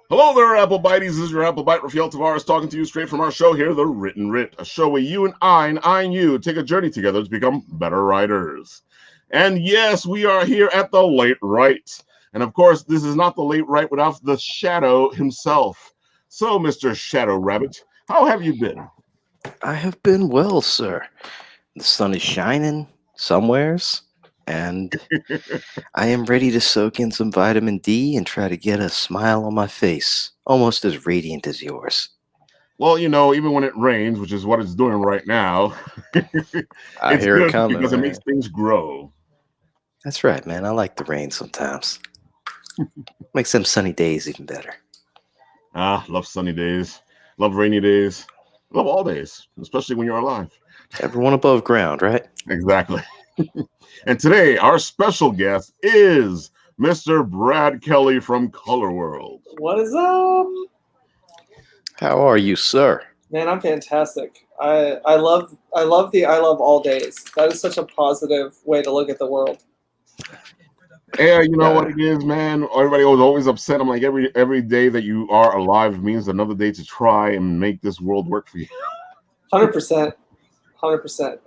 Hello there, Apple Bites. This is your Apple Bite, Rafael Tavares, talking to you straight from our show here, The Writ, a show where you and you take a journey together to become better writers. And yes, we are here at the late right. And of course, this is not the late right without the Shadow himself. So, Mr. Shadow Rabbit, how have you been? I have been well, sir. The sun is shining somewheres, and I am ready to soak in some vitamin D and try to get a smile on my face, almost as radiant as yours. Well, even when it rains, which is what it's doing right now, I it's hear it good coming, because it makes man. things grow. That's right, man. I like the rain sometimes. Makes them sunny days even better. Love sunny days, love rainy days, love all days, especially when you're alive. Everyone above ground, right? Exactly. And today, our special guest is Mr. Brad Kelly from Color World. What is up? How are you, sir? Man, I'm fantastic. I love all days. That is such a positive way to look at the world. Yeah, you know Yeah. what it is, man. Everybody was always upset. I'm like, every day that you are alive means another day to try and make this world work for you. 100%. 100%.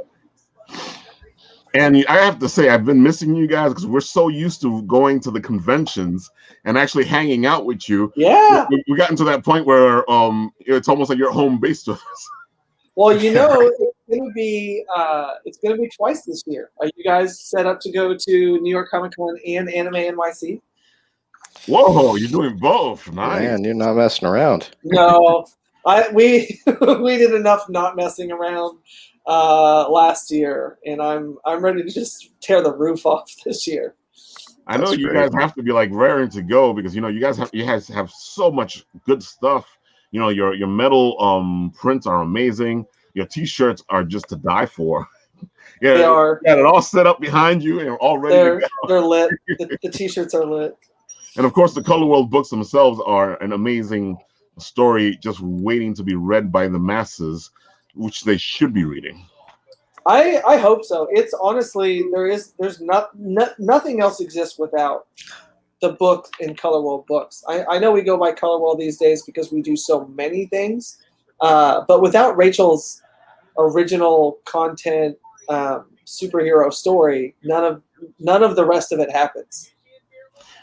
And I have to say, I've been missing you guys because we're so used to going to the conventions and actually hanging out with you. Yeah. We gotten to that point where it's almost like you're home base to us. Well, it's gonna be twice this year. Are you guys set up to go to New York Comic Con and Anime NYC? Whoa, you're doing both. Nice. Man, you're not messing around. No. We did enough not messing around last year, and I'm ready to just tear the roof off this year. I know That's you great. guys have to be like raring to go because you guys have so much good stuff. Your metal prints are amazing. Your t-shirts are just to die for. Yeah, They are. got it all set up behind you and all ready to go. They're lit. The t-shirts are lit. And of course, the Color World books themselves are an amazing story, just waiting to be read by the masses, which they should be reading. I hope so. It's honestly nothing else exists without the book in Color World books. I know we go by Color World these days because we do so many things, but without Rachel's original content superhero story, none of the rest of it happens.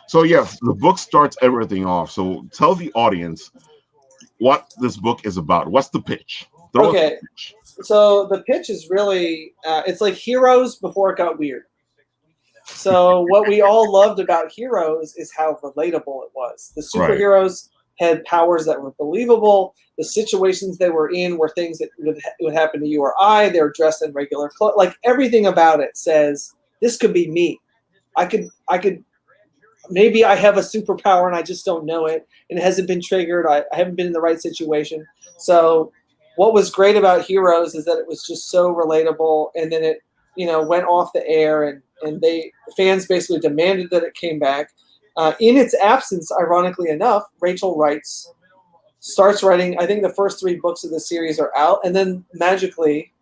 So yes, the book starts everything off. So tell the audience what this book is about. What's the pitch? Okay. So the pitch is really it's like Heroes before it got weird. So what we all loved about Heroes is how relatable it was. The superheroes had powers that were believable. The situations they were in were things that would happen to you or I. They were dressed in regular clothes. Like everything about it says this could be me. I could. Maybe I have a superpower and I just don't know it, and it hasn't been triggered. I haven't been in the right situation. So what was great about Heroes is that it was just so relatable, and then it, went off the air, and fans basically demanded that it came back. In its absence, ironically enough, Rachel starts writing. I think the first 3 books of the series are out, and then magically,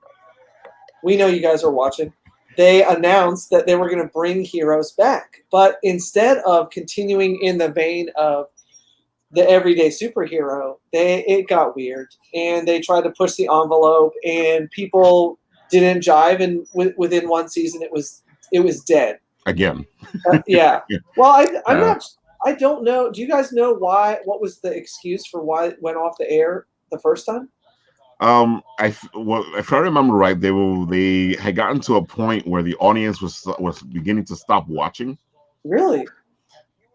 we know you guys are watching. They announced that they were going to bring Heroes back. But instead of continuing in the vein of the everyday superhero, it got weird. And they tried to push the envelope, and people didn't jive. And within one season, it was dead. Again. Yeah. Well, I don't know. Do you guys know what was the excuse for why it went off the air the first time? If I remember right, they had gotten to a point where the audience was beginning to stop watching. Really?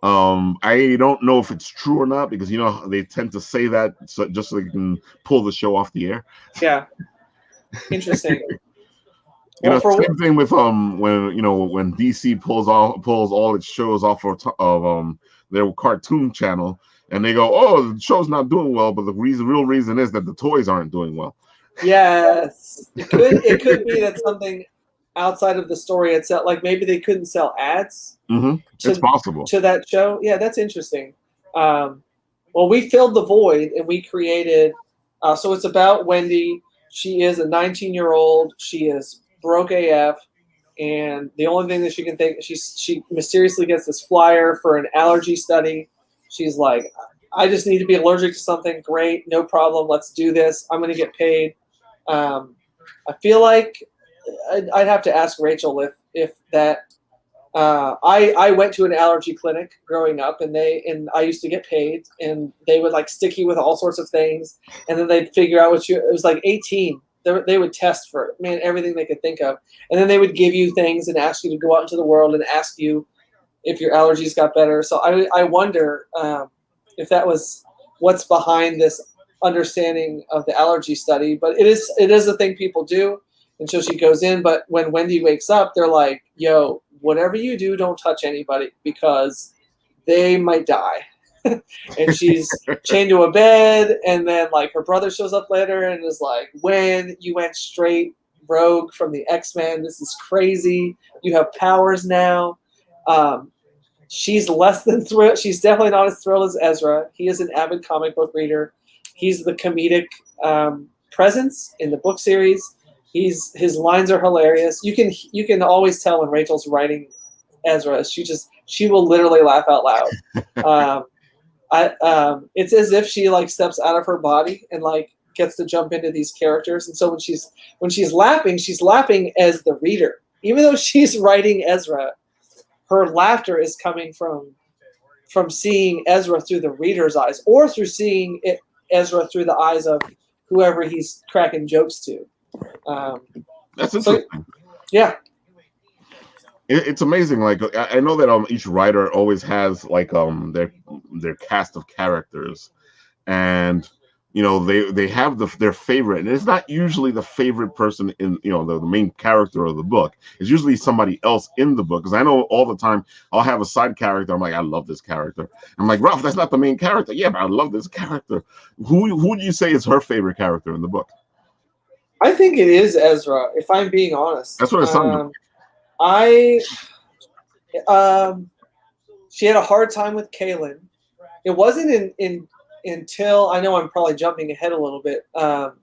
I don't know if it's true or not because they tend to say that just so they can pull the show off the air. Yeah. Interesting. Same thing with when DC pulls all its shows off of their cartoon channel. And they go, oh, the show's not doing well, but the real reason is that the toys aren't doing well. Yes. It could be that something outside of the story itself, like maybe they couldn't sell ads. Mm-hmm. It's possible. To that show. Yeah, that's interesting. Well, we filled the void, and we created, so it's about Wendy. She is a 19-year-old. She is broke AF. And the only thing that she can think, she mysteriously gets this flyer for an allergy study. She's like, I just need to be allergic to something. Great, no problem. Let's do this. I'm going to get paid. I feel like I'd have to ask Rachel if that. I went to an allergy clinic growing up, and I used to get paid, and they would like stick you with all sorts of things, and then they'd figure out it was like 18. They would test for everything they could think of, and then they would give you things and ask you to go out into the world and ask you if your allergies got better. So I wonder if that was what's behind this understanding of the allergy study. But it is a thing people do. And so she goes in, but when Wendy wakes up, they're like, yo, whatever you do, don't touch anybody because they might die. And she's chained to a bed, and then like her brother shows up later and is like, when you went straight rogue from the X-Men, this is crazy. You have powers now. She's less than thrilled. She's definitely not as thrilled as Ezra. He is an avid comic book reader. He's the comedic presence in the book series. His lines are hilarious. You can always tell when Rachel's writing Ezra. She will literally laugh out loud. It's as if she like steps out of her body and like gets to jump into these characters. And so when she's laughing as the reader, even though she's writing Ezra. Her laughter is coming from seeing Ezra through the reader's eyes, or through seeing Ezra through the eyes of whoever he's cracking jokes to. That's interesting. Yeah. It's amazing. Like I know that each writer always has like their cast of characters, and they have their favorite, and it's not usually the favorite person in the main character of the book. It's usually somebody else in the book, because I know all the time I'll have a side character. I'm like, I love this character. I'm like, Ralph, that's not the main character. Yeah, but I love this character. Who do you say is her favorite character in the book? I think it is Ezra, if I'm being honest. That's what it sounded like. She had a hard time with Kaylin. It wasn't until, I know I'm probably jumping ahead a little bit, but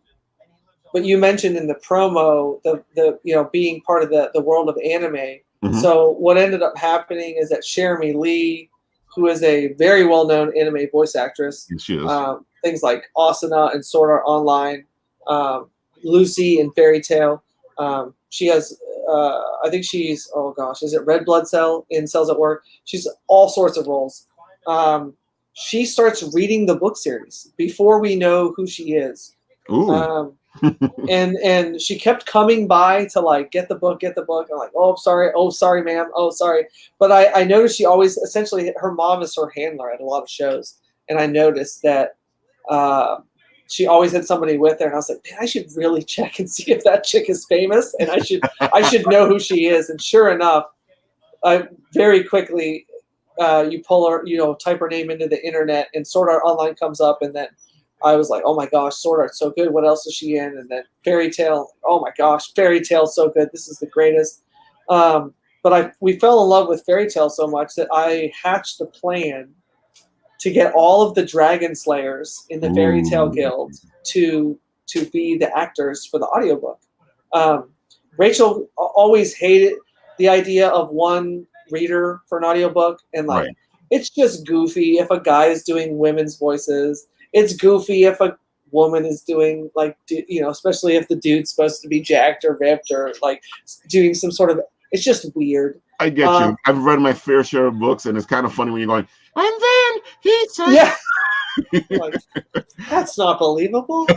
you mentioned in the promo the being part of the world of anime. Mm-hmm. So what ended up happening is that Jeremy Lee, who is a very well-known anime voice actress, she is. Things like Asuna and Sword Art Online, Lucy in Fairy Tail. She has, I think she's, oh gosh, is it Red Blood Cell in Cells at Work? She's all sorts of roles. She starts reading the book series before we know who she is. Ooh. And she kept coming by to like get the book. I'm like, oh sorry ma'am, oh sorry. But I noticed she always, essentially her mom is her handler at a lot of shows, and I noticed that she always had somebody with her, and I was like, man, I should really check and see if that chick is famous, and I should know who she is. And sure enough, I very quickly. You pull her, type her name into the internet, and Sword Art Online comes up, and then I was like, oh my gosh, Sword Art's so good. What else is she in? And then Fairy Tail. Oh my gosh, Fairy Tail's so good. This is the greatest. But we fell in love with Fairy Tail so much that I hatched a plan to get all of the Dragon Slayers in the Fairy Tail Guild to be the actors for the audiobook. Rachel always hated the idea of one reader for an audiobook, and like, right. It's just goofy if a guy is doing women's voices. It's goofy if a woman is doing like, especially if the dude's supposed to be jacked or ripped or like doing some sort of, it's just weird. I get you. I've read my fair share of books, and it's kind of funny when you're going, and then he said, yeah. Like, that's not believable.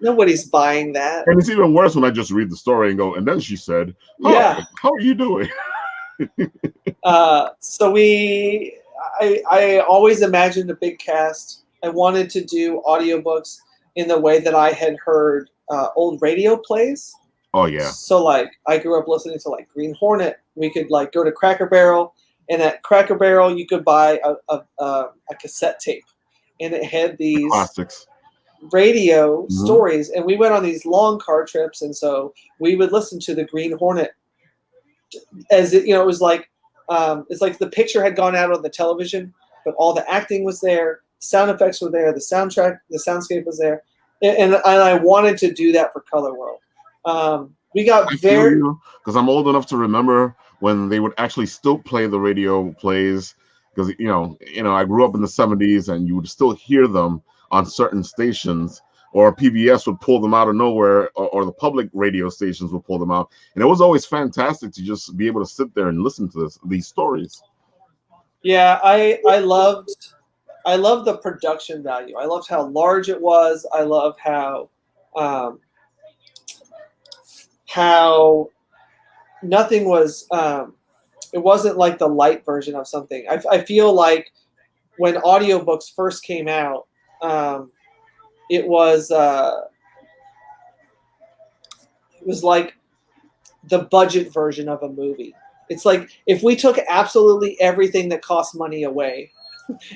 Nobody's buying that. And it's even worse when I just read the story and go, and then she said, oh, yeah, how are you doing? So I always imagined a big cast. I wanted to do audiobooks in the way that I had heard old radio plays. Oh yeah. So like I grew up listening to like Green Hornet. We could like go to Cracker Barrel, and at Cracker Barrel you could buy a cassette tape, and it had these classics radio stories, and we went on these long car trips, and so we would listen to the Green Hornet as it was like it's like the picture had gone out on the television, but all the acting was there, sound effects were there, the soundscape was there, and I wanted to do that for Color World. We got because I'm old enough to remember when they would actually still play the radio plays, because I grew up in the 70s, and you would still hear them on certain stations, or PBS would pull them out of nowhere, or the public radio stations would pull them out, and it was always fantastic to just be able to sit there and listen to these stories. Yeah, I loved the production value. I loved how large it was. I loved how nothing was. It wasn't like the light version of something. I feel like when audiobooks first came out, it was like the budget version of a movie. It's like if we took absolutely everything that cost money away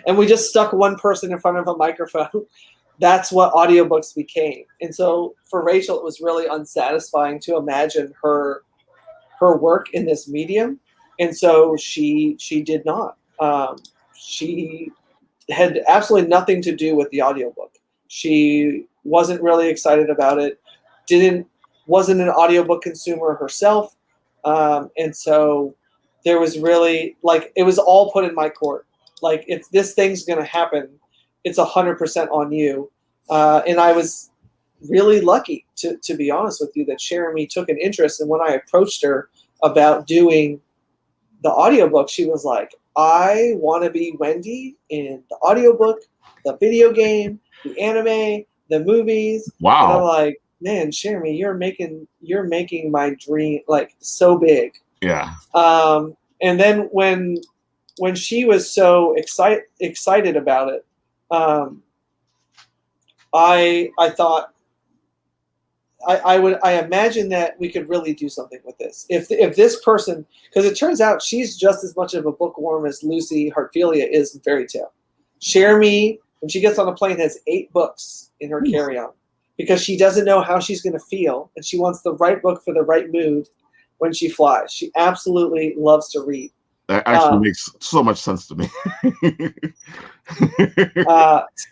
and we just stuck one person in front of a microphone, that's what audiobooks became. And so for Rachel, it was really unsatisfying to imagine her work in this medium. And so she did not. She had absolutely nothing to do with the audiobook. She wasn't really excited about it. Wasn't an audiobook consumer herself. And so there was really, like, it was all put in my court. Like, if this thing's going to happen, it's 100% on you. And I was really lucky, to be honest with you, that Jeremy took an interest. And when I approached her about doing the audiobook, she was like, I want to be Wendy in the audiobook, the video game, the anime, the movies. Wow. And I'm like, man, Jeremy, you're making my dream like so big. Yeah. And then when she was so excited about it, I thought I imagine that we could really do something with this. If this person, because it turns out she's just as much of a bookworm as Lucy Hartfilia is in fairy tale. Jeremy, when she gets on a plane, has 8 books in her carry-on because she doesn't know how she's going to feel, and she wants the right book for the right mood when she flies. She absolutely loves to read. That actually makes so much sense to me.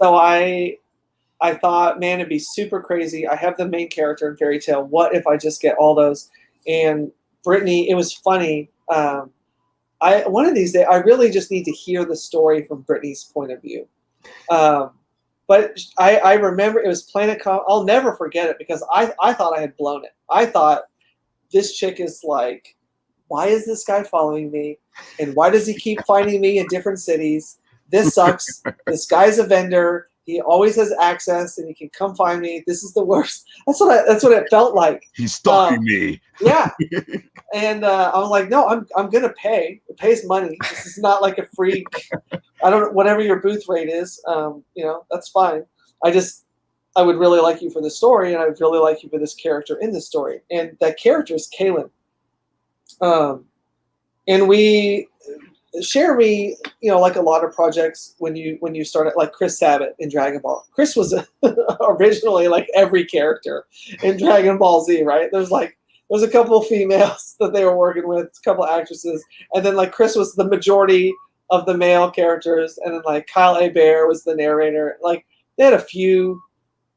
So I thought, man, it'd be super crazy. I have the main character in fairy tale. What if I just get all those? And Brittany, it was funny. One of these days, I really just need to hear the story from Brittany's point of view. But I remember it was Planet Com. I'll never forget it because I thought I had blown it. I thought this chick is like, why is this guy following me? And why does he keep finding me in different cities? This sucks. This guy's a vendor. He always has access, and he can come find me. This is the worst. That's what it felt like. He's stalking me. Yeah, and I was like, no, I'm gonna pay. It pays money. This is not like a free. I don't. Whatever your booth rate is, that's fine. I would really like you for the story, and I would really like you for this character in the story. And that character is Kaylin. And we. Jeremy, like a lot of projects, when you start like Chris Sabat in Dragon Ball. Chris was originally like every character in Dragon Ball Z, right? There's a couple of females that they were working with, a couple of actresses, and then like Chris was the majority of the male characters, and then like Kyle Hebert was the narrator. Like they had a few,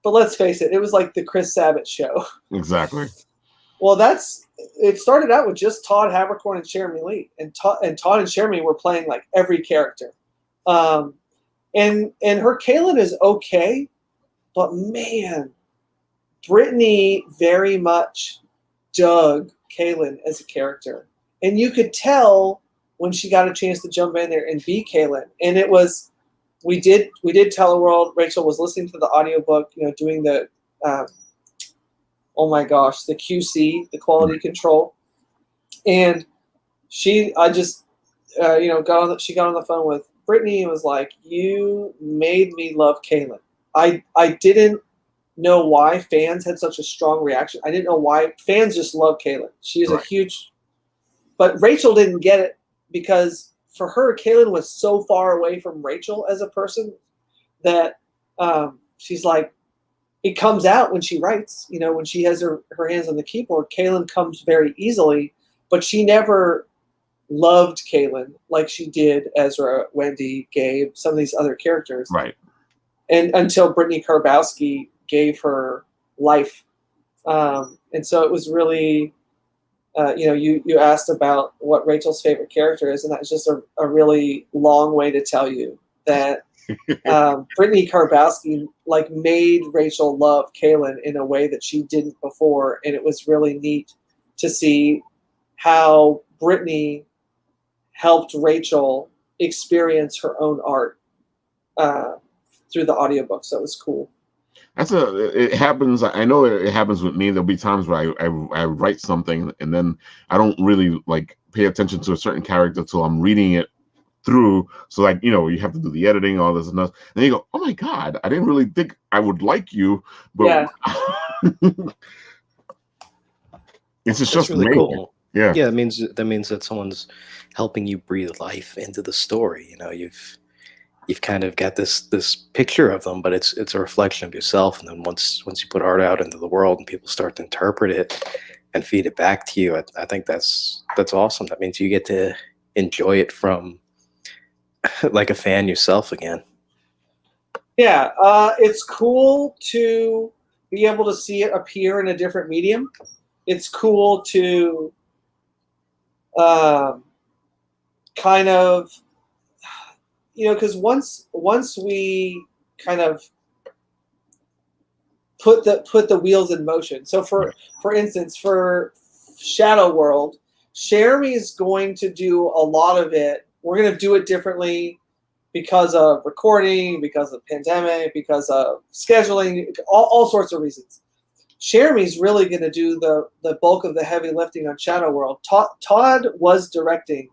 but let's face it, it was like the Chris Sabat show. Exactly. Well, it started out with just Todd Habercorn and Jeremy Lee, and Todd and Jeremy were playing like every character, and her Kaylin is okay, but man, Brittany very much dug Kaylin as a character, and you could tell when she got a chance to jump in there and be Kaylin, and it was we did Teleworld. Rachel was listening to the audiobook, doing the. Oh my gosh, the QC, the quality control, and she got on the phone with Brittany and was like, "You made me love Kaylin." I didn't know why fans had such a strong reaction. I didn't know why fans just love Kaylin. She is a huge, but Rachel didn't get it because for her, Kaylin was so far away from Rachel as a person that she's like. It comes out when she writes, when she has her hands on the keyboard. Kaylin comes very easily, but she never loved Kaylin like she did Ezra, Wendy, Gabe, some of these other characters. Right. And until Brittany Karbowski gave her life. And so it was really, you asked about what Rachel's favorite character is, and that's just a really long way to tell you that Brittany Karbowski like made Rachel love Kaylin in a way that she didn't before, and it was really neat to see how Brittany helped Rachel experience her own art through the audiobook. So it was cool. It happens. I know it happens with me. There'll be times where I write something and then I don't really like pay attention to a certain character till I'm reading it through. So like, you have to do the editing, all this and that. And then you go, oh my God, I didn't really think I would like you, but Yeah. it's just really cool. Yeah. Yeah, that means that someone's helping you breathe life into the story. You've kind of got this picture of them, but it's a reflection of yourself. And then once you put art out into the world and people start to interpret it and feed it back to you, I think that's awesome. That means you get to enjoy it from like a fan yourself again. Yeah, it's cool to be able to see it appear in a different medium. It's cool to kind of, because once we kind of put the wheels in motion. So for instance, for Shadow World, Jeremy's going to do a lot of it. We're going to do it differently because of recording, because of pandemic, because of scheduling, all sorts of reasons. Jeremy's really going to do the bulk of the heavy lifting on Shadow World. Todd was directing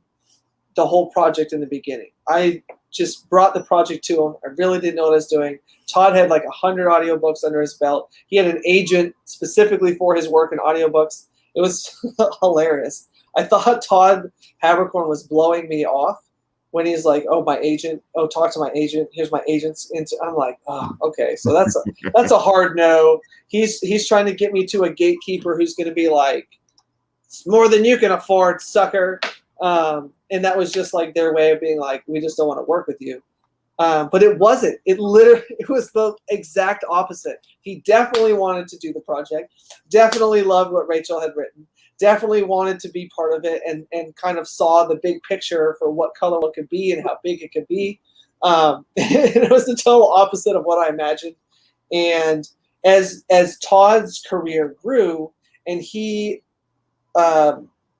the whole project in the beginning. I just brought the project to him. I really didn't know what I was doing. Todd had like 100 audiobooks under his belt. He had an agent specifically for his work in audiobooks. It was hilarious. I thought Todd Habercorn was blowing me off when he's like, "Oh, my agent. Oh, talk to my agent. Here's my agent's." I'm like, "Oh, okay." So that's a hard no. He's trying to get me to a gatekeeper who's going to be like, "It's more than you can afford, sucker." And that was just like their way of being like, "We just don't want to work with you." But it wasn't. It was the exact opposite. He definitely wanted to do the project. Definitely loved what Rachel had written. Definitely wanted to be part of it and kind of saw the big picture for what color it could be and how big it could be. It was the total opposite of what I imagined. And as Todd's career grew and he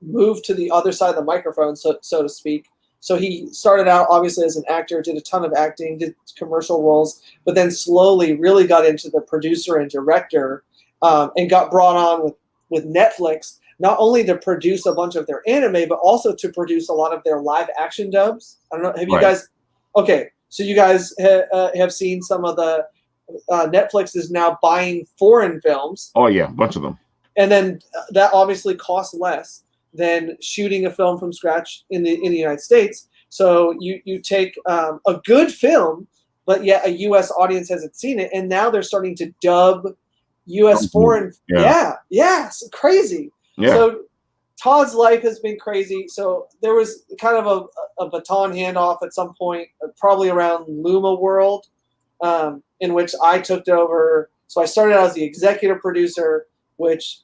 moved to the other side of the microphone, so to speak. So he started out obviously as an actor, did a ton of acting, did commercial roles, but then slowly really got into the producer and director, and got brought on with Netflix, not only to produce a bunch of their anime, but also to produce a lot of their live action dubs. I don't know. Have you guys? Okay, so you guys have seen some of the Netflix is now buying foreign films. Oh yeah, a bunch of them. And then that obviously costs less than shooting a film from scratch in the United States. So you take a good film, but yet a U.S. audience hasn't seen it, and now they're starting to dub U.S. foreign. Yeah, it's crazy. Yeah. So Todd's life has been crazy. So there was kind of a baton handoff at some point, probably around Luma World, in which I took over. So I started out as the executive producer, which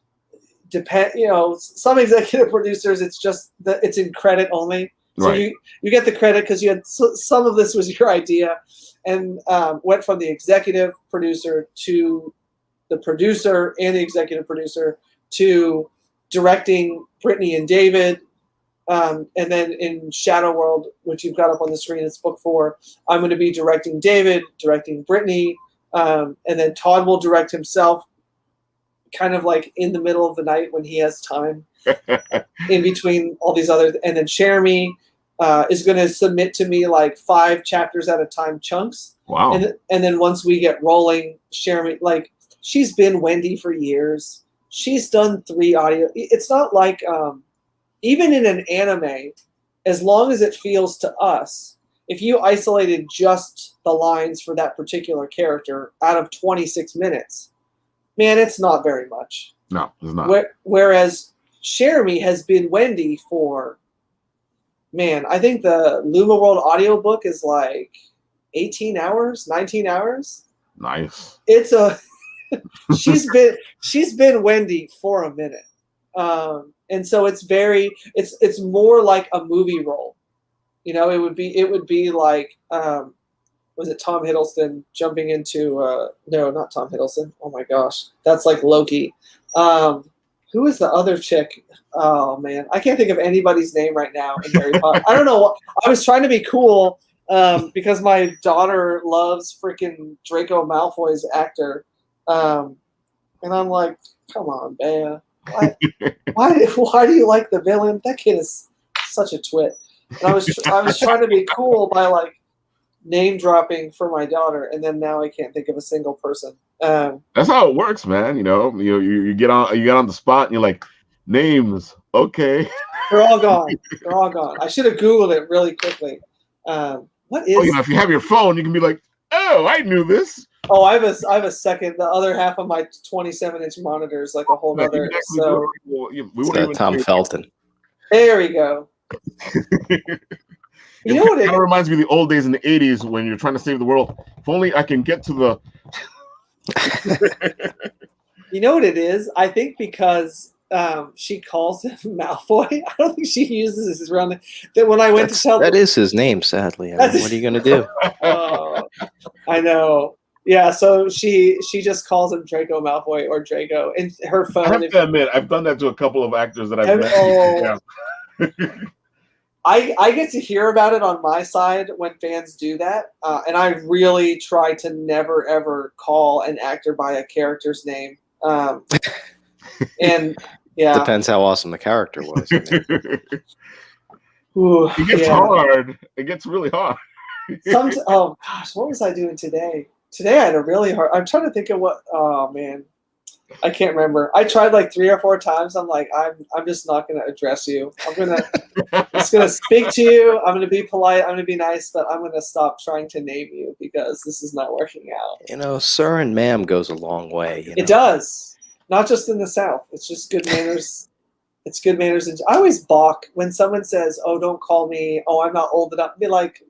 some executive producers, it's in credit only. So right. you get the credit because you had some of this was your idea, and went from the executive producer to the producer and the executive producer to directing Brittany and David, and then in Shadow World, which you've got up on the screen, it's book 4. I'm going to be directing David, directing Brittany, and then Todd will direct himself, kind of like in the middle of the night when he has time, in between all these other. And then Jeremy is going to submit to me like 5 chapters at a time chunks. Wow. And then once we get rolling, Jeremy, like, she's been Wendy for years. She's done 3 audio. It's not like, even in an anime, as long as it feels to us, if you isolated just the lines for that particular character out of 26 minutes, man, it's not very much. No, it's not. Whereas Jeremy has been Wendy for, man, I think the Luma World audiobook is like 18 hours, 19 hours. Nice. She's been Wendy for a minute. And and so it's more like a movie role. You know, it would be like was it Tom Hiddleston jumping into no, not Tom Hiddleston. Oh my gosh, that's like Loki. Who is the other chick? Oh man, I can't think of anybody's name right now in Harry Potter. I don't know. I was trying to be cool because my daughter loves freaking Draco Malfoy's actor, and I'm like, come on, Bea. Why do you like the villain? That kid is such a twit. And I was trying to be cool by like name dropping for my daughter, and then now I can't think of a single person. That's how it works, man. You get on the spot, and you're like, names, okay. They're all gone. They're all gone. I should have Googled it really quickly. What is? If you have your phone, you can be like, oh, I knew this. Oh, I have a second. The other half of my 27-inch monitor is like a whole other. So Tom Felton. There we go. You know what? It kind of reminds me of the old days in the 80s when you're trying to save the world. If only I can get to the. You know what it is? I think because she calls him Malfoy. I don't think she uses his real name. That when I went to tell that is his name, sadly. I mean, what are you going to do? Oh, I know. Yeah, so she just calls him Draco Malfoy or Draco, and her phone. I have to admit, I've done that to a couple of actors that I've met. Oh. I get to hear about it on my side when fans do that, and I really try to never ever call an actor by a character's name. And yeah, depends how awesome the character was. I mean. Ooh, it gets hard. It gets really hard. Oh gosh, what was I doing today? Today I had a really hard. I'm trying to think of what. Oh man, I can't remember. I tried like 3 or 4 times. I'm like, I'm just not going to address you. I'm just gonna speak to you. I'm gonna be polite. I'm gonna be nice, but I'm gonna stop trying to name you because this is not working out. Sir and ma'am goes a long way. It does, not just in the South. It's just good manners. It's good manners. And I always balk when someone says, "Oh, don't call me. Oh, I'm not old enough." Be like,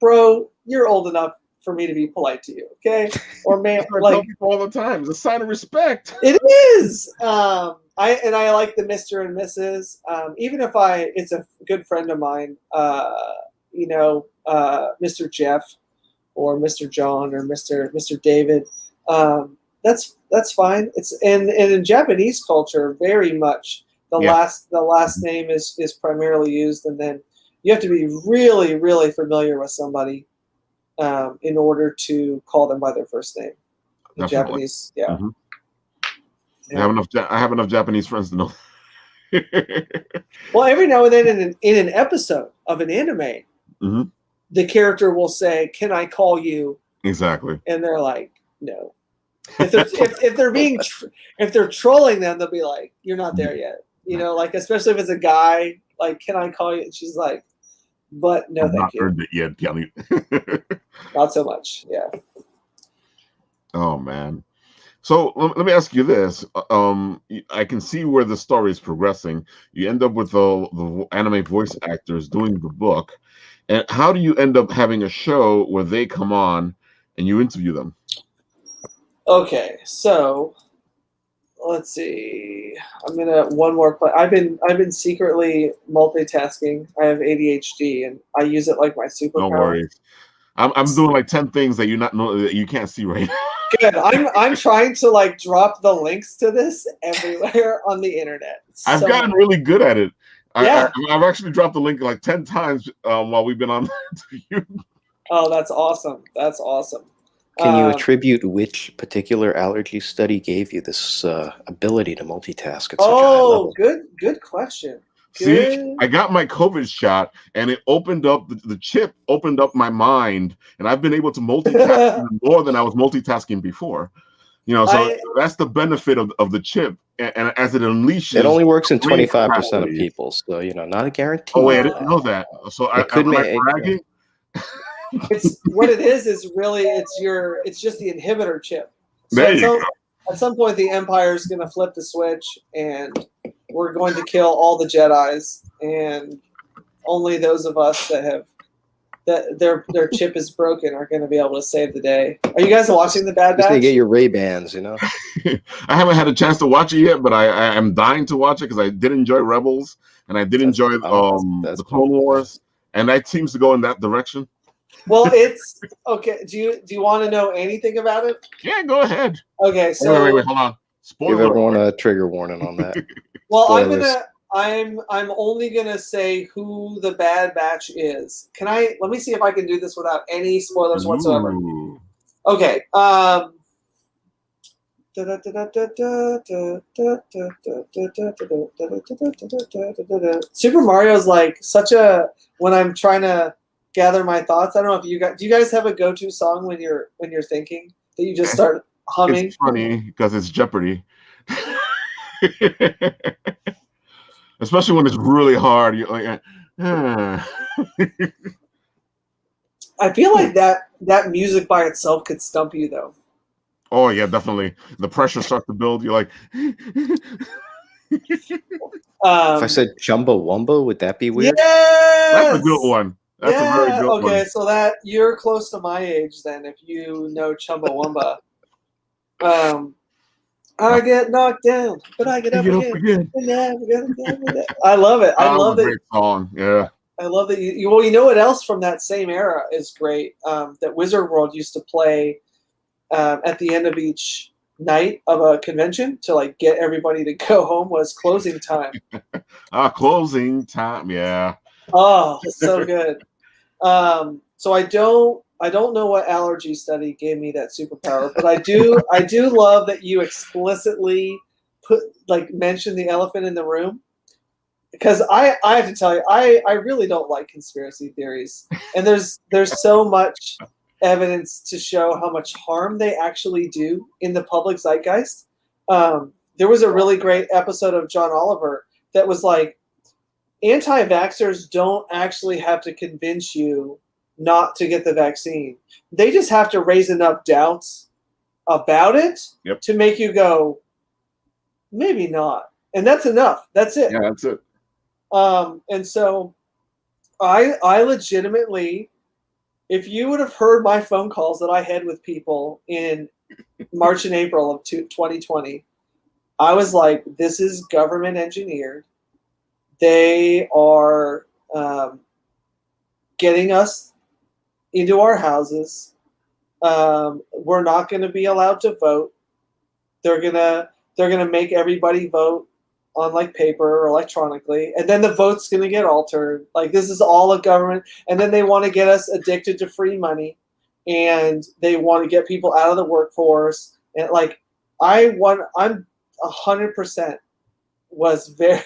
bro, you're old enough for me to be polite to you, okay? Or man, I tell people all the time, it's a sign of respect. It is. I like the Mr. and Mrs. Even if it's a good friend of mine, Mr. Jeff or Mr. John or Mr. David. That's fine. It's and in Japanese culture, very much the last name is primarily used, and then you have to be really, really familiar with somebody in order to call them by their first name. In Japanese, yeah. Mm-hmm. Yeah. I have enough Japanese friends to know. Well, every now and then in an episode of an anime, mm-hmm. the character will say, "Can I call you?" Exactly. And they're like, "No." If they're trolling them, they'll be like, "You're not there yet." Like especially if it's a guy, like, "Can I call you?" And she's like, "But no, thank you." Not heard it yet, Kelly. Not so much. Yeah. Oh man. So let me ask you this. I can see where the story is progressing. You end up with the anime voice actors doing the book. And how do you end up having a show where they come on and you interview them? Okay, so let's see. I'm gonna one more play. I've been secretly multitasking. I have ADHD and I use it like my superpower. No worries. I'm doing like 10 things that you can't see right now. Good. I'm trying to like drop the links to this everywhere on the internet. I've gotten really good at it. Yeah. I've actually dropped the link like 10 times while we've been on the interview. Oh, that's awesome. That's awesome. Can you attribute which particular allergy study gave you this ability to multitask at such a high level? Good question. See, I got my COVID shot, and it opened up the chip, opened up my mind, and I've been able to multitask more than I was multitasking before. So that's the benefit of the chip, and as it unleashes, it only works in 25% of people, so not a guarantee. Oh wait, I didn't know that. So I could make bragging. It's what it is really it's just the inhibitor chip. So there you go. At some point, the Empire is going to flip the switch, and we're going to kill all the Jedis, and only those of us that have that their chip is broken are going to be able to save the day. Are you guys watching The Bad Just need to Batch? get your Ray-Bans, you know. I haven't had a chance to watch it yet, but I am dying to watch it because I did enjoy Rebels and I did enjoy that's the Clone Wars, and that seems to go in that direction. Well, it's okay. Do you want to know anything about it? Yeah, go ahead. Okay, so Wait, hold on. Give Spoiler everyone alert. a trigger warning on that. well, Spoilers. I'm only gonna say who the Bad Batch is. Let me see if I can do this without any spoilers whatsoever. Ooh. Okay. Super Mario is like such a when I'm trying to gather my thoughts. I don't know if do you guys have a go-to song when you're thinking that you just start humming? It's funny because it's Jeopardy. Especially when it's really hard. You're like, I feel like that music by itself could stump you though. Oh yeah, definitely. The pressure starts to build. You're like, If I said Chumbawamba, would that be weird? Yes! That's a good one. That's a very good one. Okay, so that you're close to my age then if you know Chumbawamba. I get knocked down, but I get up again. I love it. I love a that. Great song. Yeah. I love that you know what else from that same era is great? That Wizard World used to play at the end of each night of a convention to like get everybody to go home was Closing Time. Closing Time. Yeah. Oh, so good. So I don't know what allergy study gave me that superpower, but I do love that you explicitly mention the elephant in the room. Because I have to tell you, I really don't like conspiracy theories. And there's so much evidence to show how much harm they actually do in the public zeitgeist. There was a really great episode of John Oliver that was like, anti-vaxxers don't actually have to convince you not to get the vaccine. They just have to raise enough doubts about it to make you go, maybe not. And that's enough. That's it. Yeah, that's it. And so I legitimately, if you would have heard my phone calls that I had with people in March and April of 2020, I was like, this is government engineered. They are getting us into our houses. We're not going to be allowed to vote. They're gonna make everybody vote on like paper or electronically, and then the vote's gonna get altered. Like this is all a government, and then they want to get us addicted to free money, and they want to get people out of the workforce. And like I'm 100% was very.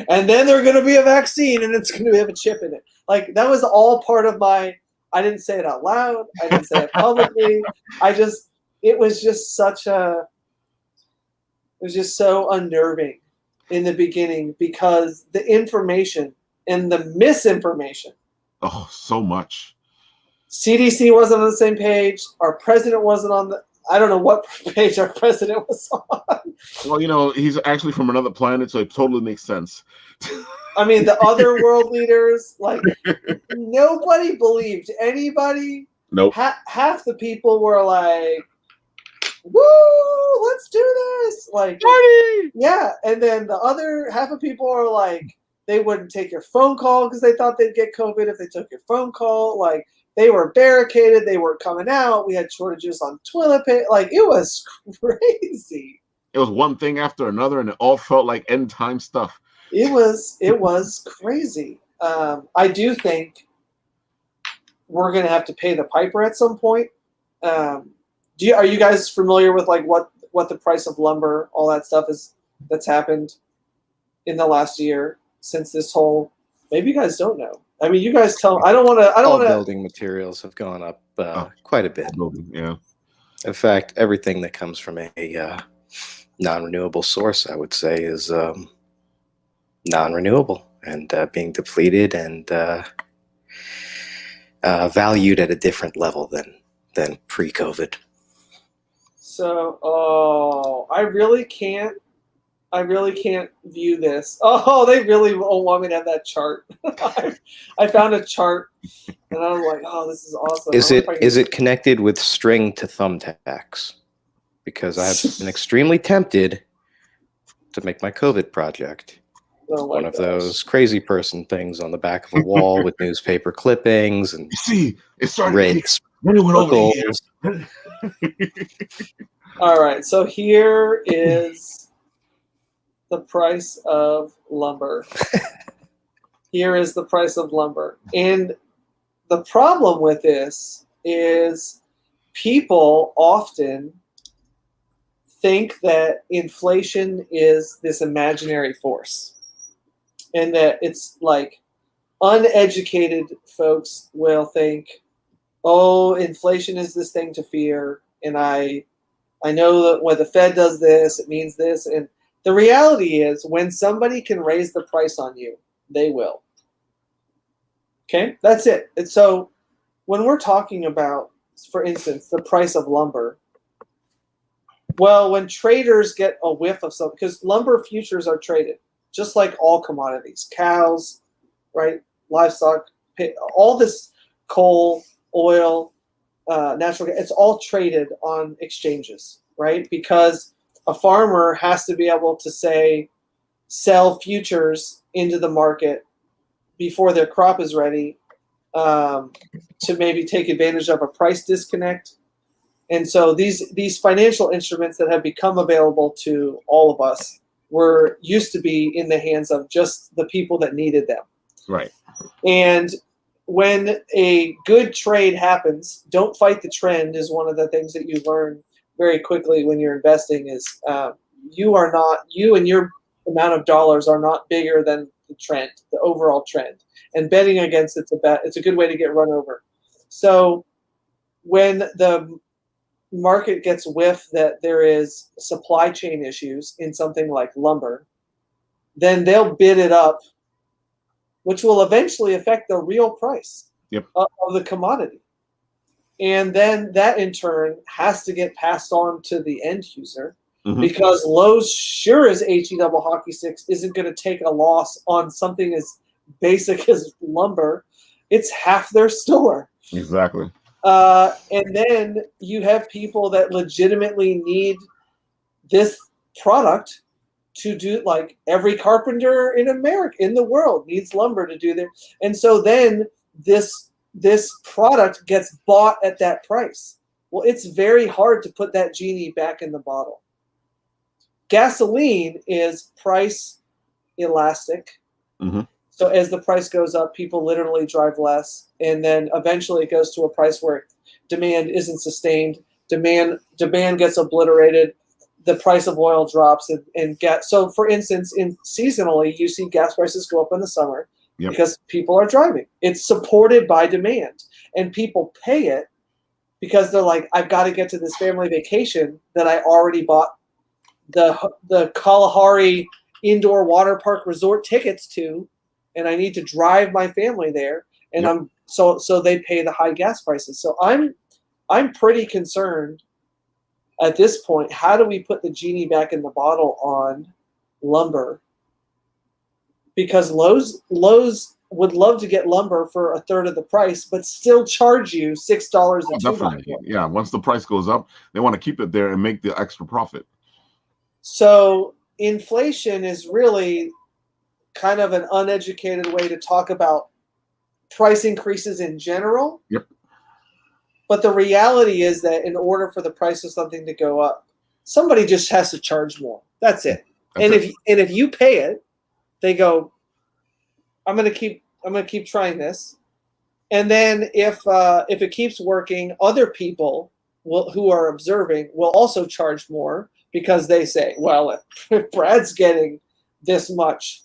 And then there's going to be a vaccine, and it's going to have a chip in it. Like that was all part of my. I didn't say it out loud. I didn't say it publicly. It was just so unnerving in the beginning because the information and the misinformation. Oh, so much. CDC wasn't on the same page. Our president wasn't on the. I don't know what page our president was on. Well, he's actually from another planet, so it totally makes sense. I mean, the other world leaders, like, nobody believed anybody. Nope. Half the people were like, woo, let's do this. Like, Party! Yeah. And then the other half of people are like, they wouldn't take your phone call because they thought they'd get COVID if they took your phone call. Like, they were barricaded. They weren't coming out. We had shortages on toilet paper. Like, it was crazy. It was one thing after another, and it all felt like end time stuff. It was crazy. I do think we're going to have to pay the piper at some point. Are you guys familiar with like what the price of lumber, all that stuff that's happened in the last year since this whole? Maybe you guys don't know. I mean, you guys tell. I don't want to. Building materials have gone up quite a bit. Yeah. In fact, everything that comes from a non-renewable source, I would say, is non-renewable and being depleted and valued at a different level than pre-COVID. So, I really can't I really can't view this. Oh, they really want me to have that chart. I found a chart, and I was like, oh, this is awesome. Is it connected with string to thumbtacks? Because I have been extremely tempted to make my COVID project. One of those crazy person things on the back of a wall with newspaper clippings and it started Writs. Then it went over here. All right, so here is the price of lumber. Here is the price of lumber. And the problem with this is people often think that inflation is this imaginary force, and that it's like uneducated folks will think, oh, inflation is this thing to fear, and I know that when the Fed does this, it means this. And the reality is, when somebody can raise the price on you, they will. Okay, that's it. And so when we're talking about, for instance, the price of lumber, well, when traders get a whiff of something, because lumber futures are traded, just like all commodities, cows, right, livestock, all this coal, oil, natural gas, it's all traded on exchanges, right? Because a farmer has to be able to sell futures into the market before their crop is ready, to maybe take advantage of a price disconnect. And so these financial instruments that have become available to all of us used to be in the hands of just the people that needed them. Right. And when a good trade happens, don't fight the trend is one of the things that you learn very quickly when you're investing is you and your amount of dollars are not bigger than the trend, the overall trend. And betting against it's a good way to get run over. So when the market gets whiff that there is supply chain issues in something like lumber, then they'll bid it up, which will eventually affect the real price of the commodity. And then that in turn has to get passed on to the end user, because Lowe's, sure as HE double hockey sticks, isn't going to take a loss on something as basic as lumber. It's half their store. Exactly. And then you have people that legitimately need this product to do, like every carpenter in America, in the world, needs lumber to do their. And so then this product gets bought at that price. Well, it's very hard to put that genie back in the bottle. Gasoline is price elastic. So as the price goes up, people literally drive less, and then eventually it goes to a price where demand isn't sustained. Demand gets obliterated. The price of oil drops, and gas. So, for instance, seasonally, you see gas prices go up in the summer because people are driving. It's supported by demand, and people pay it because they're like, I've got to get to this family vacation that I already bought the Kalahari indoor water park resort tickets to, and I need to drive my family there, and so they pay the high gas prices. So I'm pretty concerned at this point. How do we put the genie back in the bottle on lumber? Because Lowe's would love to get lumber for a third of the price, but still charge you $6 a ton. Yeah, once the price goes up, they want to keep it there and make the extra profit. So inflation is really kind of an uneducated way to talk about price increases in general. But the reality is that in order for the price of something to go up, somebody just has to charge more. That's it. If you pay it, they go, I'm gonna keep trying this. And then if it keeps working, other people who are observing will also charge more, because they say, well, if Brad's getting this much,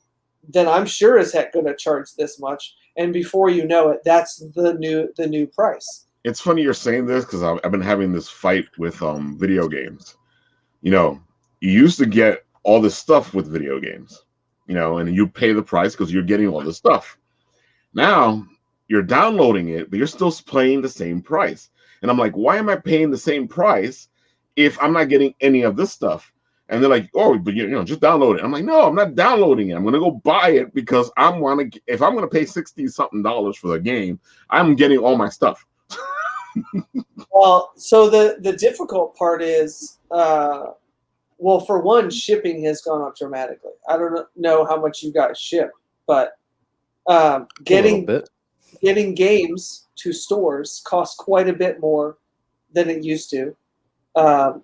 then I'm sure as heck going to charge this much. And before you know it, that's the new price. It's funny you're saying this, because I've been having this fight with video games. You used to get all this stuff with video games, and you pay the price because you're getting all this stuff. Now you're downloading it, but you're still paying the same price. And I'm like, why am I paying the same price if I'm not getting any of this stuff? And they're like, oh, but just download it. I'm like, no, I'm not downloading it. I'm gonna go buy it because if I'm gonna pay $60-something for the game, I'm getting all my stuff. Well, so the difficult part is, well, for one, shipping has gone up dramatically. I don't know how much you guys ship, but getting games to stores costs quite a bit more than it used to.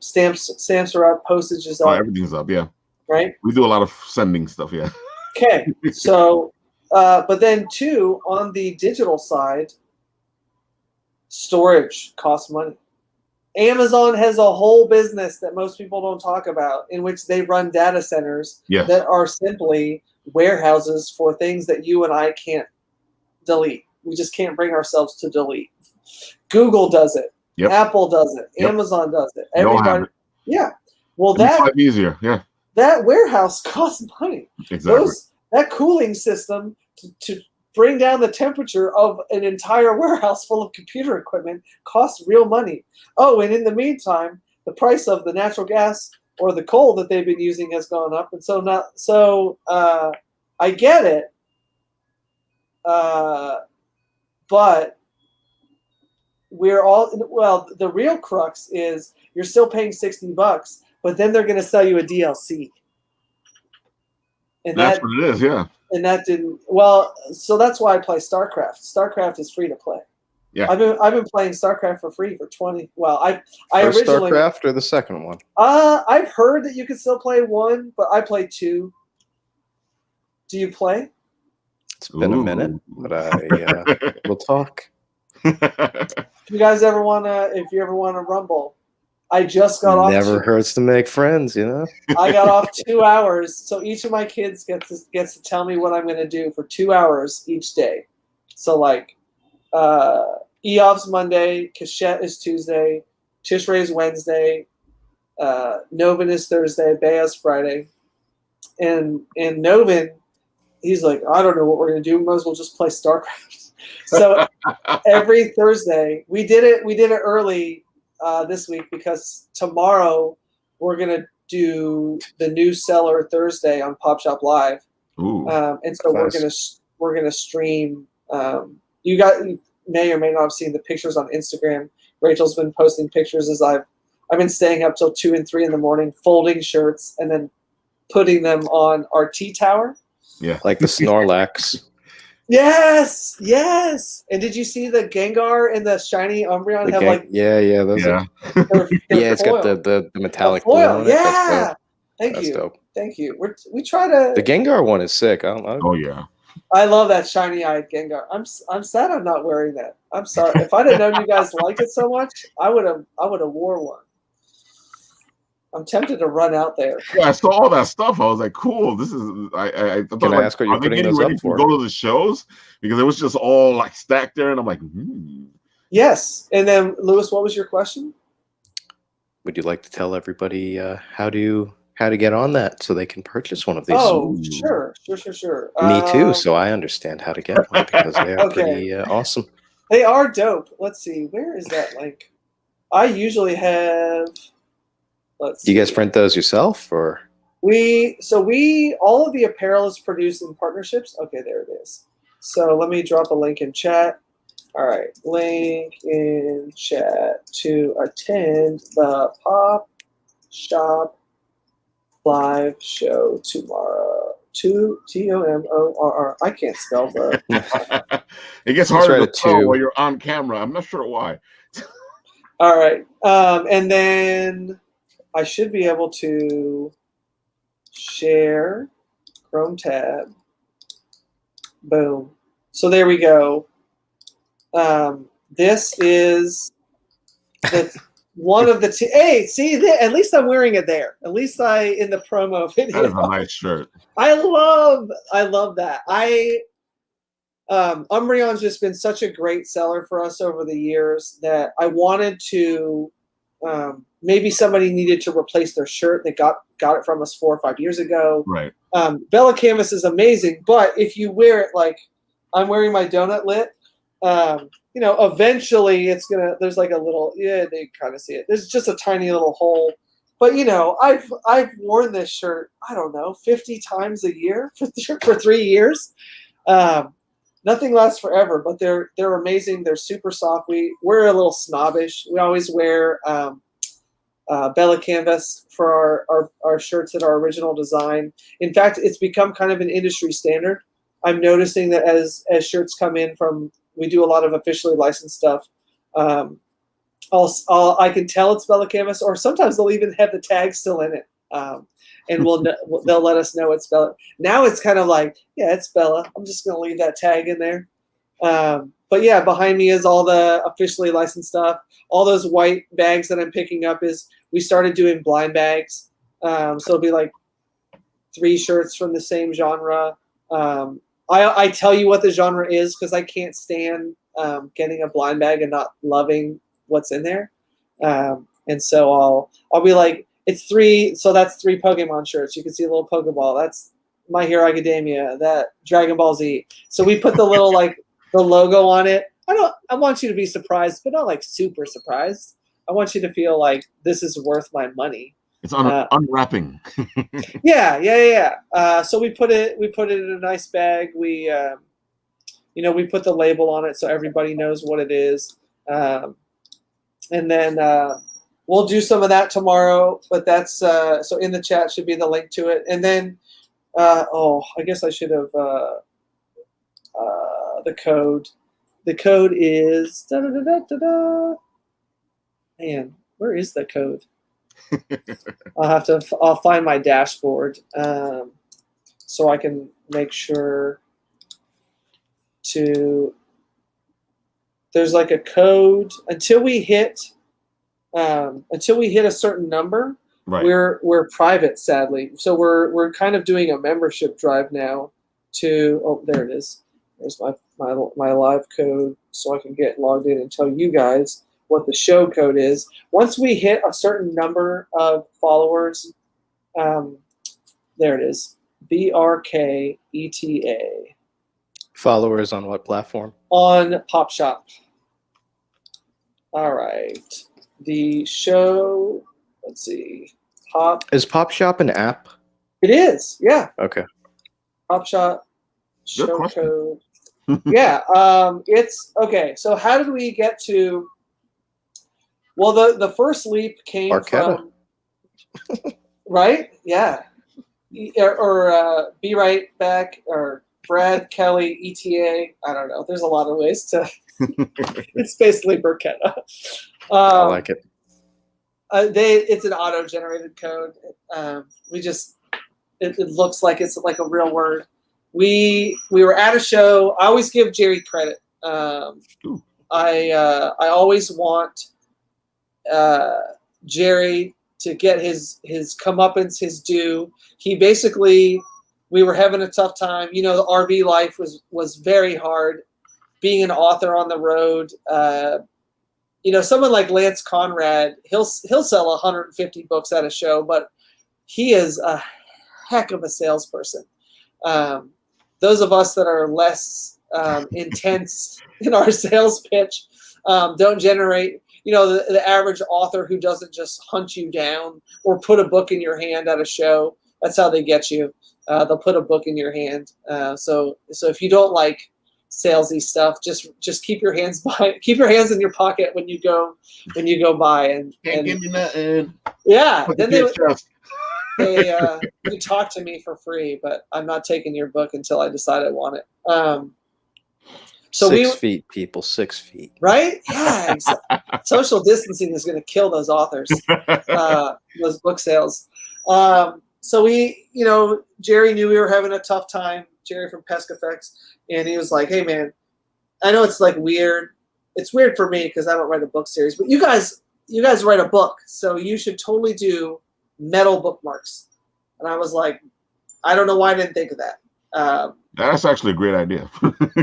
Stamps are up, postage is up. Everything's up, yeah. Right? We do a lot of sending stuff, yeah. Okay, so, but then too, on the digital side, storage costs money. Amazon has a whole business that most people don't talk about, in which they run data centers that are simply warehouses for things that you and I can't delete. We just can't bring ourselves to delete. Google does it. Yep. Apple does it. Yep. Amazon does it. Everybody. Yeah. Well, that's easier. Yeah. That warehouse costs money. Exactly. That cooling system to bring down the temperature of an entire warehouse full of computer equipment costs real money. Oh, and in the meantime, the price of the natural gas or the coal that they've been using has gone up, and so I get it, but we're all the real crux is you're still paying $60, but then they're going to sell you a DLC, and that's what it is, yeah. And that didn't so that's why I play StarCraft. StarCraft is free to play. Yeah, I've been playing StarCraft for free for 20. Well, I First originally StarCraft or the second one. I've heard that you can still play 1, but I play 2. Do you play? It's been a minute, but we'll talk. If you guys ever if you ever want to rumble, I just got off. Never hurts to make friends, you know. I got off 2 hours, so each of my kids gets to tell me what I'm going to do for 2 hours each day. So like, Eov's Monday, Cachette is Tuesday, Tishrei is Wednesday, Novin is Thursday, Bea's Friday, and Novin, he's like, I don't know what we're going to do. We might as well just play StarCraft. So every Thursday, we did it early this week because tomorrow we're going to do the new seller Thursday on Pop Shop Live. Ooh, and so nice. we're gonna stream. You may or may not have seen the pictures on Instagram. Rachel's been posting pictures as I've been staying up till 2 and 3 in the morning, folding shirts and then putting them on our tea tower. Yeah, like the Snorlax. Yes. And did you see the Gengar and the shiny Umbreon have like? Yeah. Those are. Yeah, it's got the metallic foil. Yeah. That's dope. Thank you. We try to. The Gengar one is sick. Oh yeah. I love that shiny-eyed Gengar. I'm sad I'm not wearing that. I'm sorry. If I'd have known you guys liked it so much, I would have wore one. I'm tempted to run out there. Yeah, I saw all that stuff. I was like, cool. This is. I thought, Can I ask what you're putting those up for? Go to the shows because it was just all like stacked there, and I'm like, Yes. And then, Lewis, what was your question? Would you like to tell everybody how to get on that so they can purchase one of these? Oh, sure. Me too. So I understand how to get one because they are pretty awesome. They are dope. Let's see. Where is that link? I usually have. Let's see. Do you guys print those yourself or? All of the apparel is produced in partnerships. Okay, there it is. So let me drop a link in chat. All right, link in chat to attend the Pop Shop live show tomorrow. Tomorr. I can't spell the. It gets harder to spell while you're on camera. I'm not sure why. All right, and then I should be able to share Chrome tab. Boom. So there we go. This is one of the two. Hey, see, at least I'm wearing it there. At least in the promo video. That is a nice shirt. I love that. Umbreon's just been such a great seller for us over the years that I wanted to. Maybe somebody needed to replace their shirt. They got it from us 4 or 5 years ago. Right. Bella Canvas is amazing, but if you wear it like I'm wearing my donut lit, eventually it's gonna. There's like a little. Yeah, they kind of see it. There's just a tiny little hole But I've worn this shirt, I don't know, 50 times a year for 3 years. Nothing lasts forever, but they're amazing. They're super soft. We're a little snobbish. We always wear Bella canvas for our shirts that are original design. In fact, it's become kind of an industry standard. I'm noticing that as shirts come in we do a lot of officially licensed stuff. I can tell it's Bella canvas, or sometimes they'll even have the tag still in it, and they'll let us know it's Bella. Now it's kind of like, yeah, it's Bella. I'm just gonna leave that tag in there. But yeah, behind me is all the officially licensed stuff. All those white bags that I'm picking up we started doing blind bags. So it'll be like 3 shirts from the same genre. I tell you what the genre is because I can't stand getting a blind bag and not loving what's in there. And so I'll be like, it's 3, so that's 3 Pokemon shirts. You can see a little Pokeball. That's My Hero Academia, that Dragon Ball Z. So we put the little the logo on it. I want you to be surprised, but not like super surprised. I want you to feel like this is worth my money. It's unwrapping. Yeah. So we put it in a nice bag. We we put the label on it so everybody knows what it is. And then we'll do some of that tomorrow. But that's so in the chat should be the link to it. And then I guess I should have the code. The code is Man, where is the code? I'll find my dashboard so I can make sure there's like a code until we hit a certain number. Right. We're private, sadly. So we're kind of doing a membership drive now there it is. There's my live code so I can get logged in and tell you guys what the show code is. Once we hit a certain number of followers, there it is, BRKETA. Followers on what platform? On Pop Shop. All right. The show, let's see. Is Pop Shop an app? It is, yeah. Okay. Pop Shop, show question. code. Yeah, it's, okay, so how did we get to, well, the first leap came Marquetta. from, right? Yeah. Or Be Right Back, or Brad Kelly, ETA. I don't know. There's a lot of ways to, it's basically Burketta. I like it. It's an auto-generated code. It looks like it's like a real word. We were at a show. I always give Jerry credit. I always want Jerry to get his comeuppance, his due. He basically, we were having a tough time. The RV life was very hard. Being an author on the road, someone like Lance Conrad, he'll sell 150 books at a show, but he is a heck of a salesperson. Those of us that are less intense in our sales pitch don't generate, the average author who doesn't just hunt you down or put a book in your hand at a show. That's how they get you. They'll put a book in your hand. So if you don't like salesy stuff, just keep your hands in your pocket when you go by and give me nothing. Yeah. Then you talk to me for free, but I'm not taking your book until I decide I want it. So 6 feet, people, 6 feet. Right? Yeah. Social distancing is going to kill those authors, those book sales. So Jerry knew we were having a tough time. Jerry from Pesk Effects, and he was like, "Hey, man, I know it's like weird. It's weird for me because I don't write a book series, but you guys write a book, so you should totally do metal bookmarks." And I was like, I don't know why I didn't think of that. That's actually a great idea.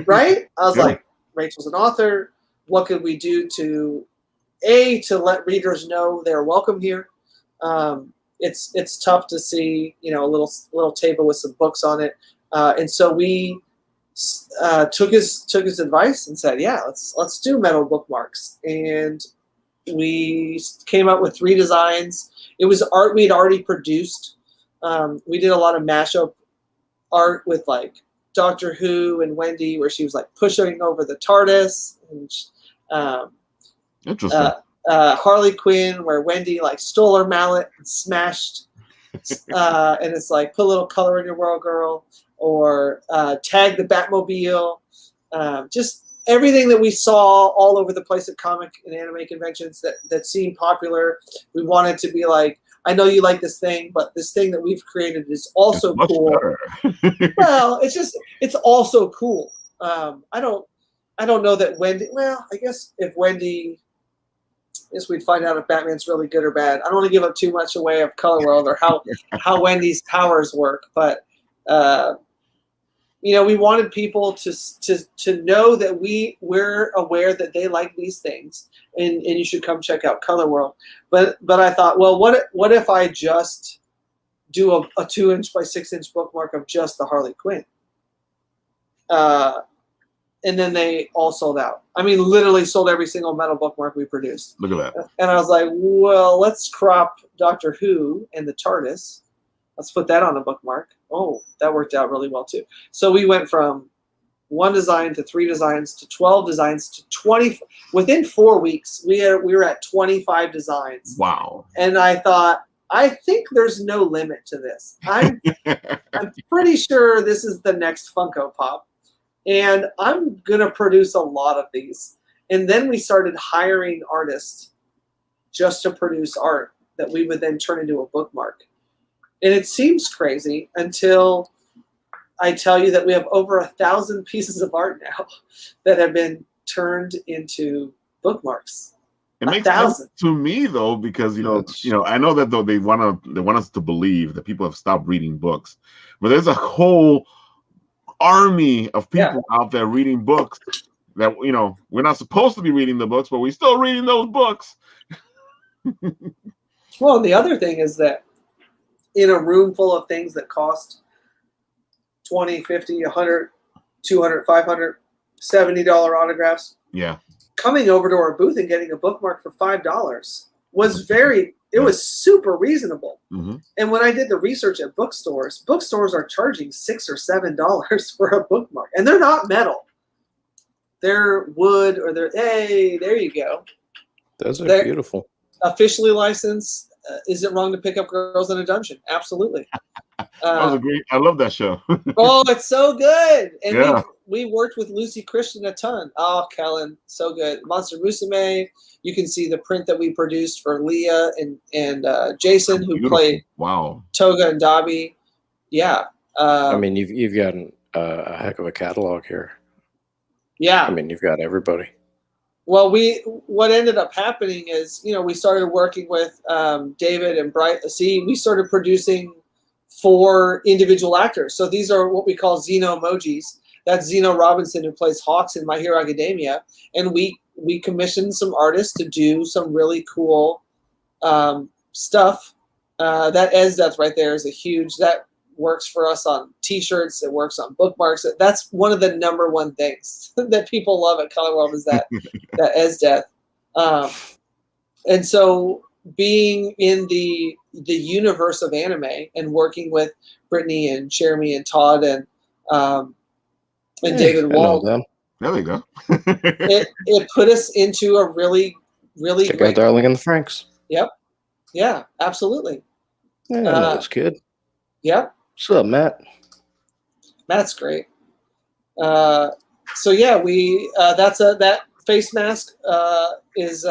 Right? I was like, Rachel's an author. What could we do to let readers know they're welcome here? It's tough to see, a little table with some books on it. And so we took his advice and said, yeah, let's do metal bookmarks. And we came up with 3 designs. It was art we had already produced. We did a lot of mashup art with like Doctor Who and Wendy, where she was like pushing over the TARDIS, and Interesting. Harley Quinn, where Wendy like stole her mallet and smashed, and it's like put a little color in your world, girl, or tag the Batmobile. Just everything that we saw all over the place at comic and anime conventions that seemed popular. We wanted to be like, I know you like this thing, but this thing that we've created is also cool. Well, it's also cool. I don't know that Wendy. Well, I guess if Wendy, I guess we'd find out if Batman's really good or bad. I don't want to give up too much away of Color World or how Wendy's powers work, but we wanted people to know that we're aware that they like these things, and you should come check out Color World. But I thought, well, what if I just do a 2-inch by 6-inch bookmark of just the Harley Quinn? And then they all sold out. I mean, literally sold every single metal bookmark we produced. Look at that. And I was like, well, let's crop Doctor Who and the TARDIS. Let's put that on a bookmark. Oh, that worked out really well too. So we went from 1 design to 3 designs to 12 designs to 20. Within 4 weeks, we were at 25 designs. Wow. And I thought, I think there's no limit to this. I'm pretty sure this is the next Funko Pop. And I'm going to produce a lot of these. And then we started hiring artists just to produce art that we would then turn into a bookmark. And it seems crazy until I tell you that we have over 1,000 pieces of art now that have been turned into bookmarks. It makes sense to me though, because I know that though they want us to believe that people have stopped reading books, but there's a whole army of people out there reading books that we're not supposed to be reading the books, but we're still reading those books. Well, the other thing is that in a room full of things that cost $20, $50, $100, $200, $500, $70 autographs. Yeah. Coming over to our booth and getting a bookmark for $5 was it was super reasonable. Mm-hmm. And when I did the research at bookstores are charging $6 or $7 for a bookmark. And they're not metal. They're wood, or hey, there you go. Those are beautiful. Officially licensed. Is it wrong to pick up Girls in a Dungeon? Absolutely. That was great. I love that show. Oh, it's so good. And we worked with Lucy Christian a ton. Oh, Kellen, so good. Monster Musume. You can see the print that we produced for Leah and Jason, who played Toga and Dobby. Yeah. I mean, you've got a heck of a catalog here. Yeah. I mean, you've got everybody. Well, what ended up happening is, we started working with David and Bright. We started producing for individual actors. So these are what we call Xeno emojis. That's Zeno Robinson, who plays Hawks in My Hero Academia. And we commissioned some artists to do some really cool stuff. That Esdeath right there is that works for us on T-shirts. It works on bookmarks. That's one of the #1 things that people love at Color World is that Esdeath. And so being in the universe of anime and working with Brittany and Jeremy and Todd and David Wald, there we go. it put us into a really, really check great. out Darling and the Franks. Yep. Yeah, absolutely. Yeah, that's good. Yep. What's up, Matt? That's great. So yeah, that face mask is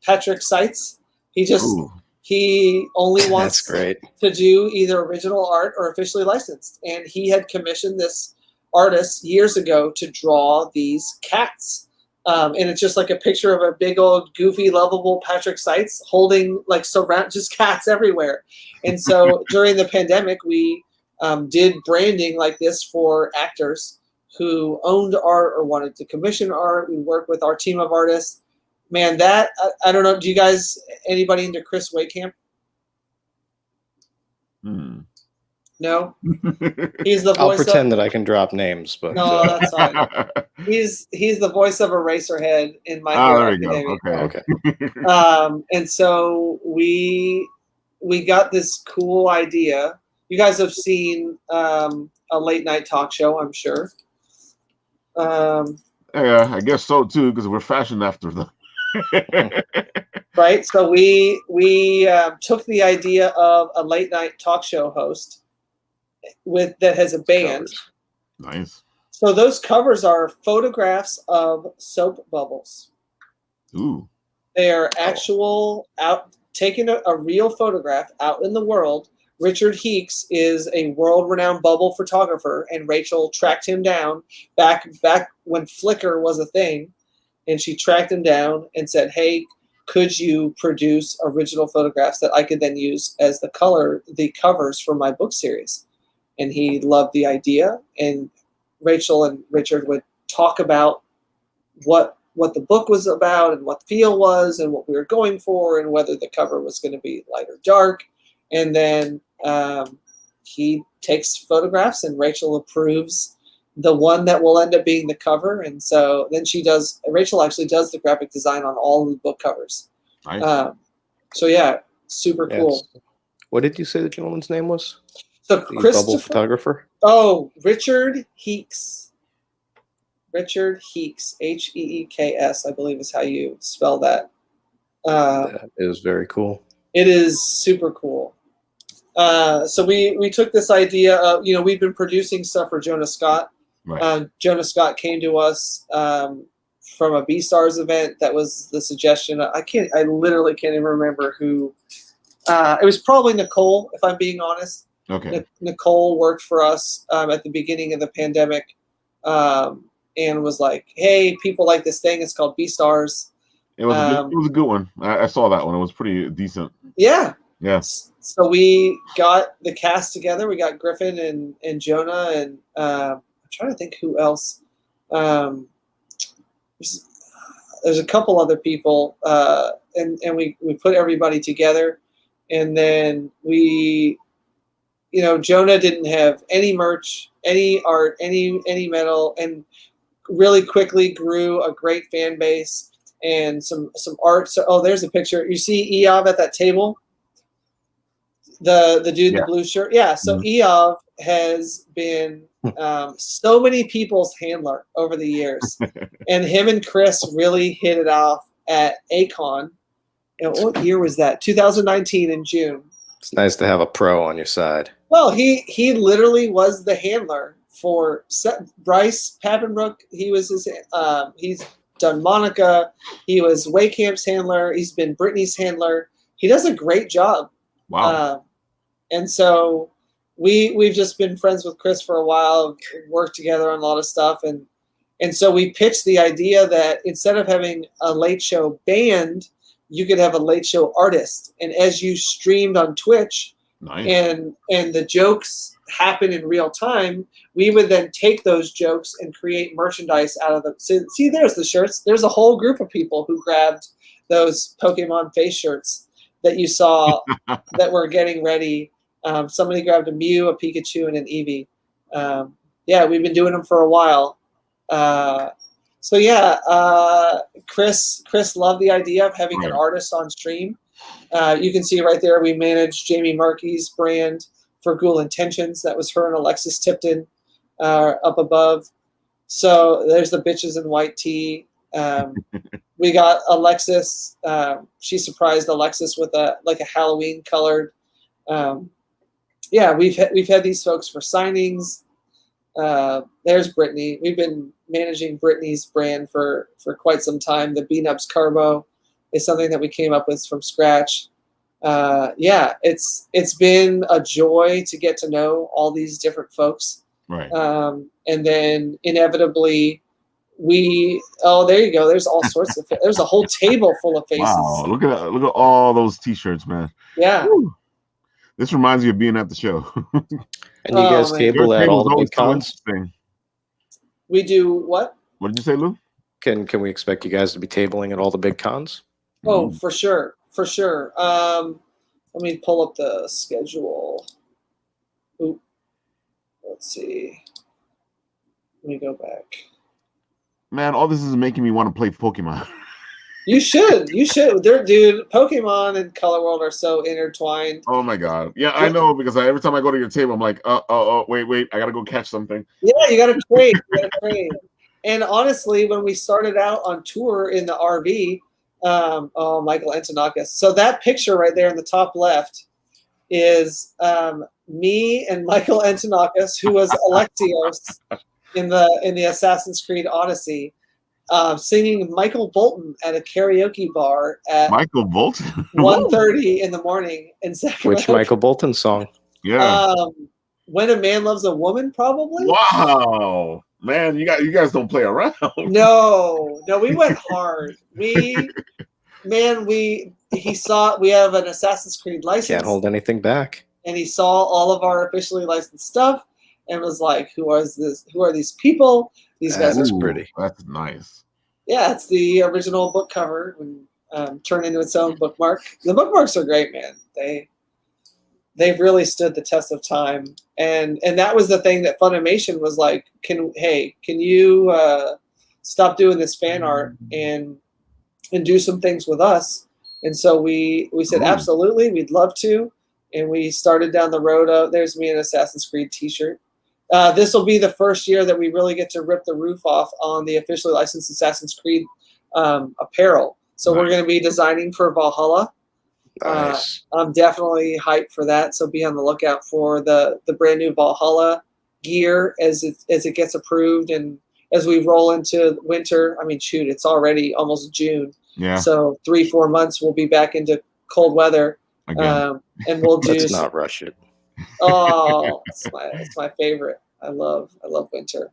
Patrick Seitz. He only wants to do either original art or officially licensed, and he had commissioned this artist years ago to draw these cats. And it's just like a picture of a big old goofy, lovable Patrick Seitz holding just cats everywhere. And so during the pandemic, we did branding like this for actors who owned art or wanted to commission art. We worked with our team of artists. Man, I don't know. Do you guys, anybody into Chris Wakehamp? No? He's the voice I'll pretend that I can drop names, but no, that's fine. He's the voice of Eraserhead in My Hero Academia. Okay. And so we we got this cool idea. You guys have seen a late night talk show, I'm sure. Yeah, I guess so too, because we're fashioned after them. Right. So we took the idea of a late night talk show host that has a band. Covers. Nice. So those covers are photographs of soap bubbles. Ooh. They are actual taking a real photograph out in the world. Richard Heeks is a world-renowned bubble photographer, and Rachel tracked him down back when Flickr was a thing, and she tracked him down and said, "Hey, could you produce original photographs that I could then use as the covers for my book series?" And he loved the idea, and Rachel and Richard would talk about what the book was about and what the feel was and what we were going for and whether the cover was going to be light or dark. And then he takes photographs and Rachel approves the one that will end up being the cover. And so then Rachel actually does the graphic design on all of the book covers. Nice. So yeah, super cool. What did you say the gentleman's name was? So The bubble Christopher, photographer? oh, Richard Heeks. Richard Heeks, Heeks, I believe is how you spell that. That is very cool. It is super cool. So we took this idea of, we've been producing stuff for Jonah Scott. Right. Jonah Scott came to us from a B-Stars event. That was the suggestion. I literally can't even remember who. It was probably Nicole, if I'm being honest. Okay. Nicole worked for us at the beginning of the pandemic and was like, "Hey, people like this thing. It's called B-Stars." It was a good one. I saw that one. It was pretty decent. Yeah. Yeah. So we got the cast together. We got Griffin and Jonah, and I'm trying to think who else. There's a couple other people, and we put everybody together, and then Jonah didn't have any merch, any art, any metal, and really quickly grew a great fan base and some art. So, there's a picture. You see Eov at that table? The dude in the blue shirt? Yeah, so Eov has been so many people's handler over the years. And him and Chris really hit it off at ACON. What year was that? 2019 in June. It's nice to have a pro on your side. Well, he literally was the handler for Bryce Papenbrook. He was he's done Monica. He was Waycamp's handler. He's been Brittany's handler. He does a great job. Wow. And so we've just been friends with Chris for a while, worked together on a lot of stuff, and so we pitched the idea that instead of having a late show band, you could have a late show artist. And as you streamed on Twitch, nice. and the jokes happen in real time, we would then take those jokes and create merchandise out of them. So, see, there's the shirts. There's a whole group of people who grabbed those Pokemon face shirts that you saw that were getting ready. Somebody grabbed a Mew, a Pikachu, and an Eevee. Yeah, we've been doing them for a while. So yeah, Chris loved the idea of having an artist on stream. You can see right there, we managed Jamie Markey's brand for Ghoul Intentions. That was her and Alexis Tipton up above. So there's the bitches in white tee. We got Alexis. She surprised Alexis with a Halloween colored. Yeah, we've had these folks for signings. There's Brittany. We've been managing Brittany's brand for quite some time. The B-Nubs Carbo is something that we came up with from scratch. Yeah, it's been a joy to get to know all these different folks. Right. And then inevitably there you go. There's all sorts of there's a whole table full of faces. Wow, look at all those t-shirts, man. Yeah. Woo. This reminds me of being at the show. And you guys table at all the big cons? We do what? What did you say, Lou? Can we expect you guys to be tabling at all the big cons? Oh, for sure. For sure. Let me pull up the schedule. Oop. Let's see. Let me go back. Man, all this is making me want to play Pokemon. You should. Dude, Pokemon and Color World are so intertwined. Oh my god. Yeah, I know, because every time I go to your table, I'm like, wait, I gotta go catch something. Yeah, you gotta trade. And honestly, when we started out on tour in the RV, Michael Antonakis. So that picture right there in the top left is me and Michael Antonakis, who was Alexios in the Assassin's Creed Odyssey, singing Michael Bolton at a karaoke bar at Michael Bolton? 1:30 in the morning in Sacramento. Which Michael Bolton song? Yeah. When a Man Loves a Woman, probably. Wow. Man, you guys don't play around. No, we went hard. We have an Assassin's Creed license. Can't hold anything back. And he saw all of our officially licensed stuff and was like, who are these people? These guys are pretty. That's nice. Yeah, it's the original book cover and turned into its own bookmark. The bookmarks are great, man. They've really stood the test of time. And that was the thing that Funimation was like, can you stop doing this fan art and do some things with us? And so we said, absolutely, we'd love to. And we started down the road of, there's me an Assassin's Creed t-shirt. This will be the first year that we really get to rip the roof off on the officially licensed Assassin's Creed apparel. So we're going to be designing for Valhalla. Nice. I'm definitely hyped for that. So be on the lookout for the brand new Valhalla gear as it gets approved, and as we roll into winter. I mean, shoot, it's already almost June. Yeah. So 3-4 months we'll be back into cold weather. Again. And we'll do. Let's not rush it. Oh, it's my favorite. I love winter.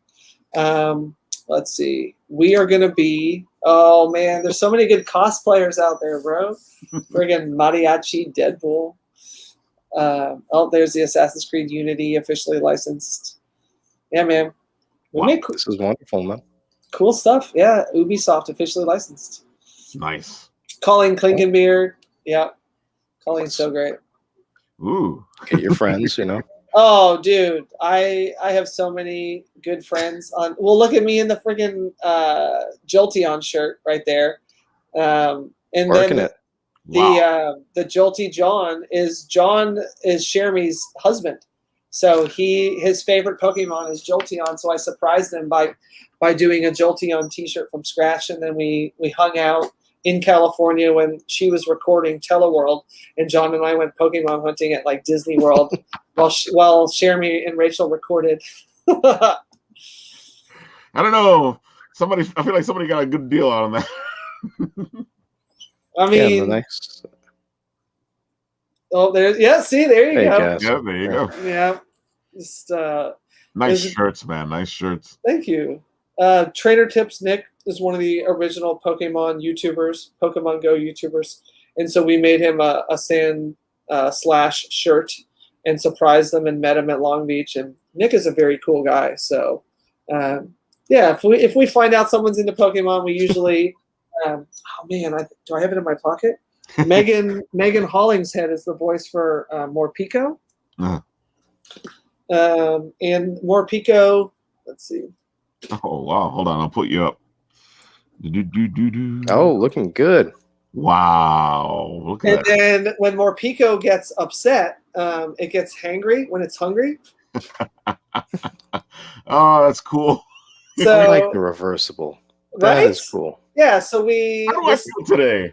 Let's see. We are gonna be. Oh man, there's so many good cosplayers out there, bro. Friggin' Mariachi Deadpool. There's the Assassin's Creed Unity officially licensed. Yeah, man. This is wonderful, man. Cool stuff. Yeah, Ubisoft officially licensed. Nice. Colleen Klinkenbeard. Yeah, Colleen's so great. Ooh. Get your friends, you know. Oh, dude, I have so many good friends on. Well, look at me in the friggin' Jolteon shirt right there. And Working then it. the Jolty John is Jeremy's husband. So his favorite Pokemon is Jolteon. So I surprised him by doing a Jolteon t-shirt from scratch, and then we hung out in California when she was recording Teleworld, and John and I went Pokemon hunting at like Disney World while Jeremy and Rachel recorded. I don't know. I feel like somebody got a good deal on that. I mean, next. Oh, there you go. Guys. Yeah, there you go. Yeah, just nice shirts, man. Nice shirts. Thank you. Trainer Tips Nick is one of the original Pokemon Go YouTubers, and so we made him a sand slash shirt and surprised them and met him at Long Beach. And Nick is a very cool guy. So yeah, if we find out someone's into Pokemon, we usually oh man, do I have it in my pocket? Megan Hollingshead is the voice for Morpeko. And Morpeko, let's see. Oh wow, hold on, I'll put you up. Oh, looking good. Wow. Look at that. Then when Morpeko gets upset, it gets hangry when it's hungry. Oh, that's cool. So, I like the reversible. Right? That is cool. Yeah, so How do I feel today?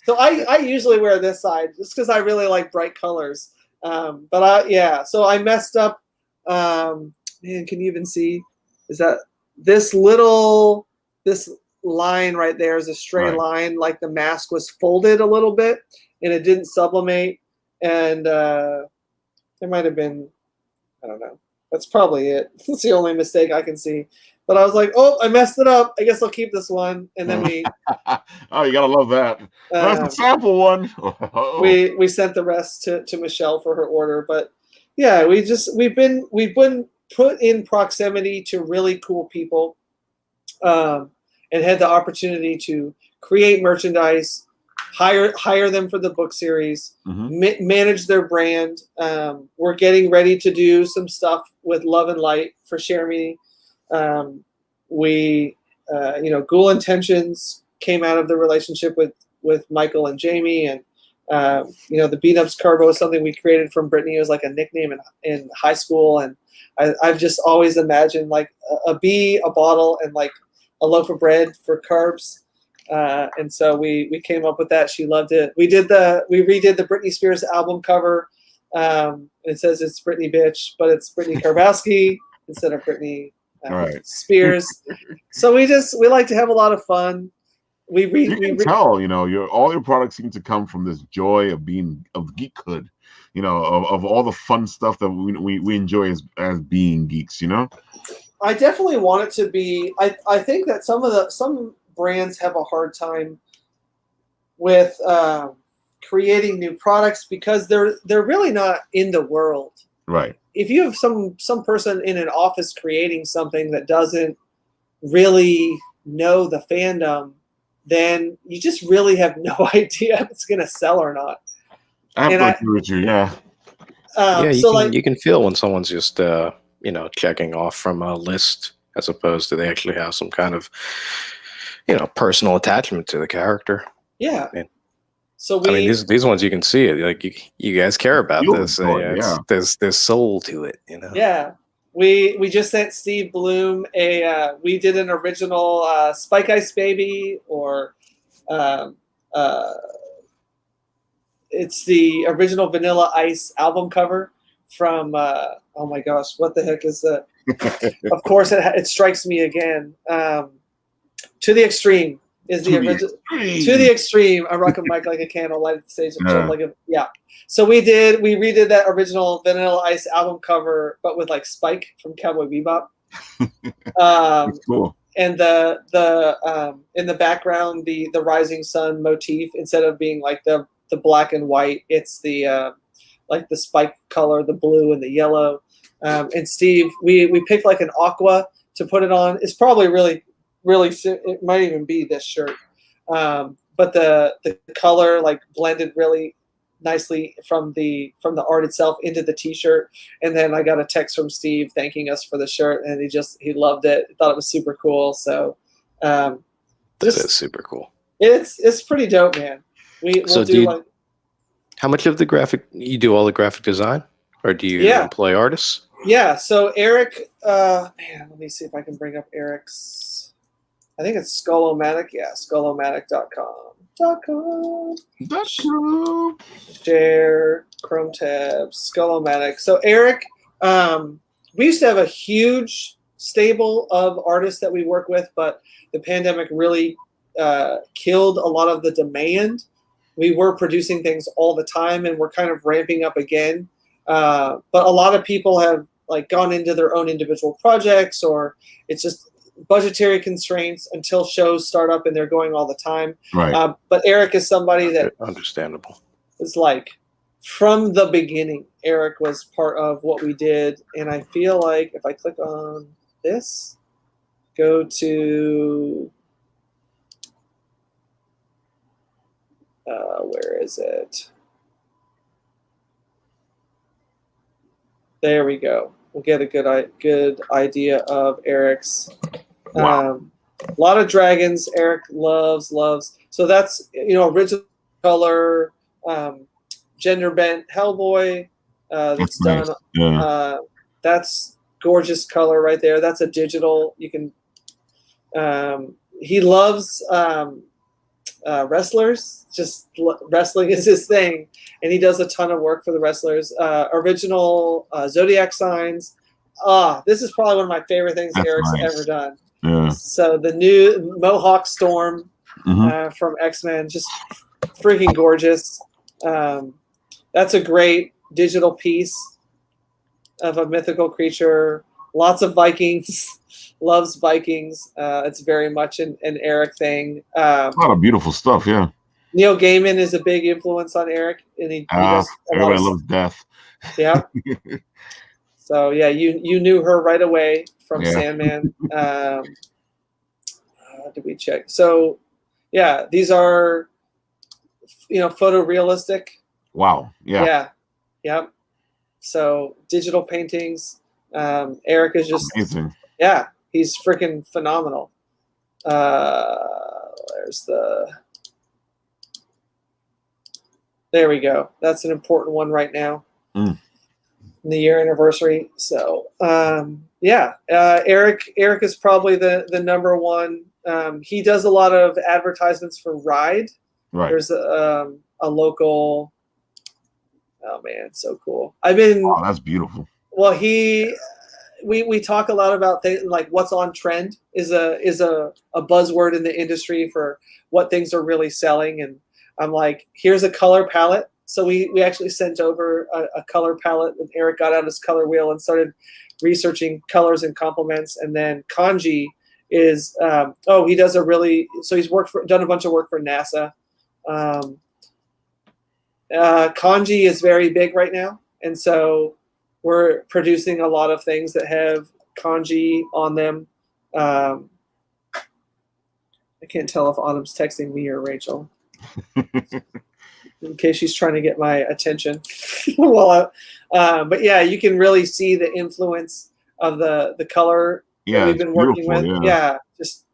So I usually wear this side just because I really like bright colors. So I messed up. Man, can you even see? Is that this line right there is a straight line, like the mask was folded a little bit and it didn't sublimate, and it might have been, I don't know. That's probably it. That's the only mistake I can see. But I was like, oh, I messed it up. I guess I'll keep this one. And then we oh, you gotta love that. That's the sample one. we sent the rest to Michelle for her order. But yeah, we've been put in proximity to really cool people, and had the opportunity to create merchandise, hire them for the book series, manage their brand. We're getting ready to do some stuff with Love and Light for Jeremy. Ghoul Intentions came out of the relationship with Michael and Jamie, and the Beat Ups Carbo is something we created from Brittany. It was like a nickname in high school, and I've just always imagined like a bee, a bottle, and like a loaf of bread for carbs. And so we came up with that. She loved it. We redid the Britney Spears album cover. It says it's Britney bitch, but it's Britney Karbowski instead of Britney Spears. So we like to have a lot of fun. You can tell, all your products seem to come from this joy of geekhood, of all the fun stuff that we enjoy as being geeks, I definitely want it to be. I think that some brands have a hard time with creating new products because they're really not in the world. Right. If you have some person in an office creating something that doesn't really know the fandom, then you just really have no idea if it's going to sell or not. I have to agree with you. Yeah. You can feel when someone's just checking off from a list as opposed to they actually have some kind of personal attachment to the character. Yeah. So these ones you can see it, like you guys care about this. There's soul to it, Yeah. We just sent Steve Bloom we did an original Spike Ice Baby, or it's the original Vanilla Ice album cover from oh my gosh, what the heck is that? Of course it strikes me again. To the Extreme is the original. To the Extreme, I rock a mic like a candle, light the stage, and jump like a So we redid that original Vanilla Ice album cover, but with like Spike from Cowboy Bebop. That's cool. And the in the background, the rising sun motif, instead of being like the black and white, it's the like the Spike color, the blue and the yellow. And Steve, we picked like an aqua to put it on. It's probably really it might even be this shirt, but the color like blended really nicely from the art itself into the t-shirt. And then I got a text from Steve thanking us for the shirt, and he loved it. Thought it was super cool. So that is super cool. It's pretty dope, man. How much of the graphic you do? All the graphic design, or do you employ artists? Yeah. So Eric, man, let me see if I can bring up Eric's. I think it's Skull-O-Matic. Yeah, Skull-O-Matic.com. Share, Chrome tabs, Skull-O-Matic. So Eric, we used to have a huge stable of artists that we work with, but the pandemic really killed a lot of the demand. We were producing things all the time, and we're kind of ramping up again. But a lot of people have like gone into their own individual projects, or it's just budgetary constraints until shows start up and they're going all the time. Right. But Eric is somebody that understandable. It's like from the beginning, Eric was part of what we did. And I feel like if I click on this, go to, where is it? There we go. We'll get a good idea of Eric's. Wow. A lot of dragons. Eric loves. So that's original color, gender bent Hellboy. That's done. Nice. Yeah. That's gorgeous color right there. That's a digital. You can. He loves wrestlers. Just wrestling is his thing, and he does a ton of work for the wrestlers. Original zodiac signs. This is probably one of my favorite things Eric's ever done. Yeah. So the new Mohawk Storm from X-Men, just freaking gorgeous. That's a great digital piece of a mythical creature. Lots of Vikings. Loves Vikings. It's very much an Eric thing. A lot of beautiful stuff, yeah. Neil Gaiman is a big influence on Eric, and he does everybody loves death. Yeah. So yeah, you knew her right away from Sandman. Did we check? So yeah, these are photorealistic. Wow. Yeah. Yeah. Yep. So digital paintings. Eric is just amazing. Yeah, he's freaking phenomenal. There's there we go. That's an important one right now. The year anniversary. So Eric is probably the number one. He does a lot of advertisements for Ride. Right. There's a local. Oh man, it's so cool. I've been. Oh, that's beautiful. Well, we talk a lot about things like what's on trend is a buzzword in the industry for what things are really selling, and I'm like, here's a color palette. So we actually sent over a color palette, and Eric got out his color wheel and started researching colors and complements. And then Kanji is he does he's done a bunch of work for NASA. Kanji is very big right now, and so we're producing a lot of things that have kanji on them. I can't tell if Autumn's texting me or Rachel. In case she's trying to get my attention. But yeah, you can really see the influence of the color that we've been working with. Yeah, just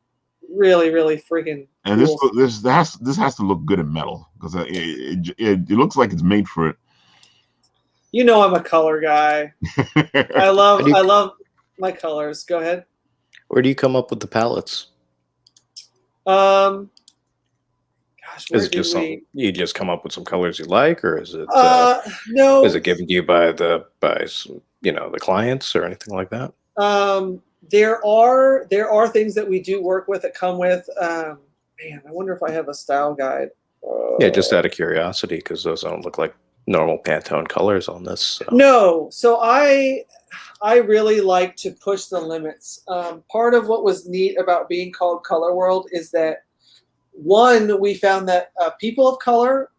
really, really freaking and cool. This has to look good in metal because it looks like it's made for it. You know I'm a color guy. I love my colors. Go ahead. Where do you come up with the palettes? Gosh, is it just you just come up with some colors you like, or is it no? Is it given to you by the clients or anything like that? There are things that we do work with that come with. Man, I wonder if I have a style guide. Yeah, just out of curiosity, because those don't look like normal Pantone colors on this. So. No, so I really like to push the limits. Part of what was neat about being called Color World is that one, we found that people of color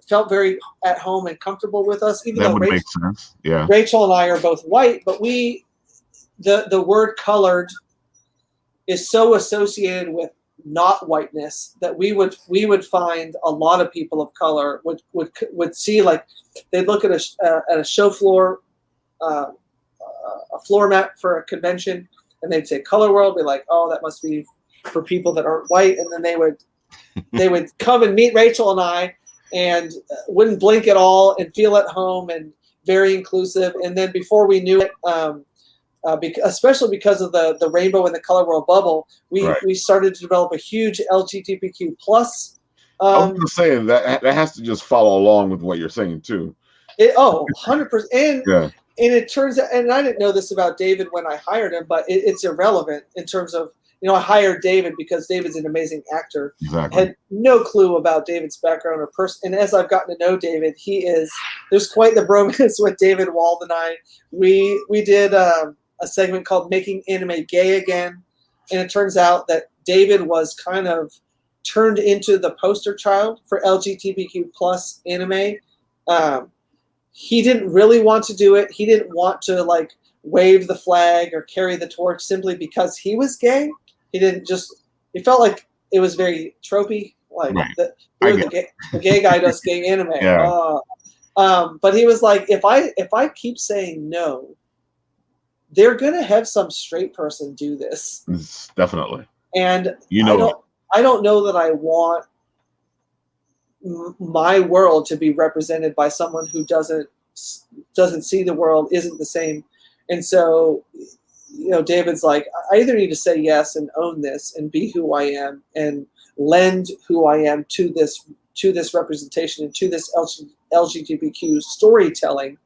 felt very at home and comfortable with us. Even that though would make sense. Yeah, Rachel and I are both white, but the word colored is so associated with not whiteness that we would find a lot of people of color would see, like, they'd look at a show floor, a floor mat for a convention, and they'd say Color World, be like, oh, that must be for people that aren't white, and then they would come and meet Rachel and I, and wouldn't blink at all and feel at home and very inclusive. And then before we knew it, especially because of the rainbow and the Color World bubble, we started to develop a huge LGBTQ plus. I was just saying that has to just follow along with what you're saying too. 100%. And yeah. And it turns out, and I didn't know this about David when I hired him, but it's irrelevant in terms of, I hired David because David's an amazing actor. Exactly. Had no clue about David's background or person. And as I've gotten to know David, there's quite the bromance with David Wald and I. We did a segment called Making Anime Gay Again. And it turns out that David was kind of turned into the poster child for LGBTQ plus anime. He didn't really want to do it. He didn't want to wave the flag or carry the torch simply because he was gay. He felt like it was very tropey. The gay guy does gay anime. Yeah. But he was like, if I keep saying no, they're gonna have some straight person do this. Definitely. And I don't know that I want my world to be represented by someone who doesn't see the world, isn't the same. And so, David's like, I either need to say yes and own this and be who I am and lend who I am to this representation and to this LGBTQ storytelling,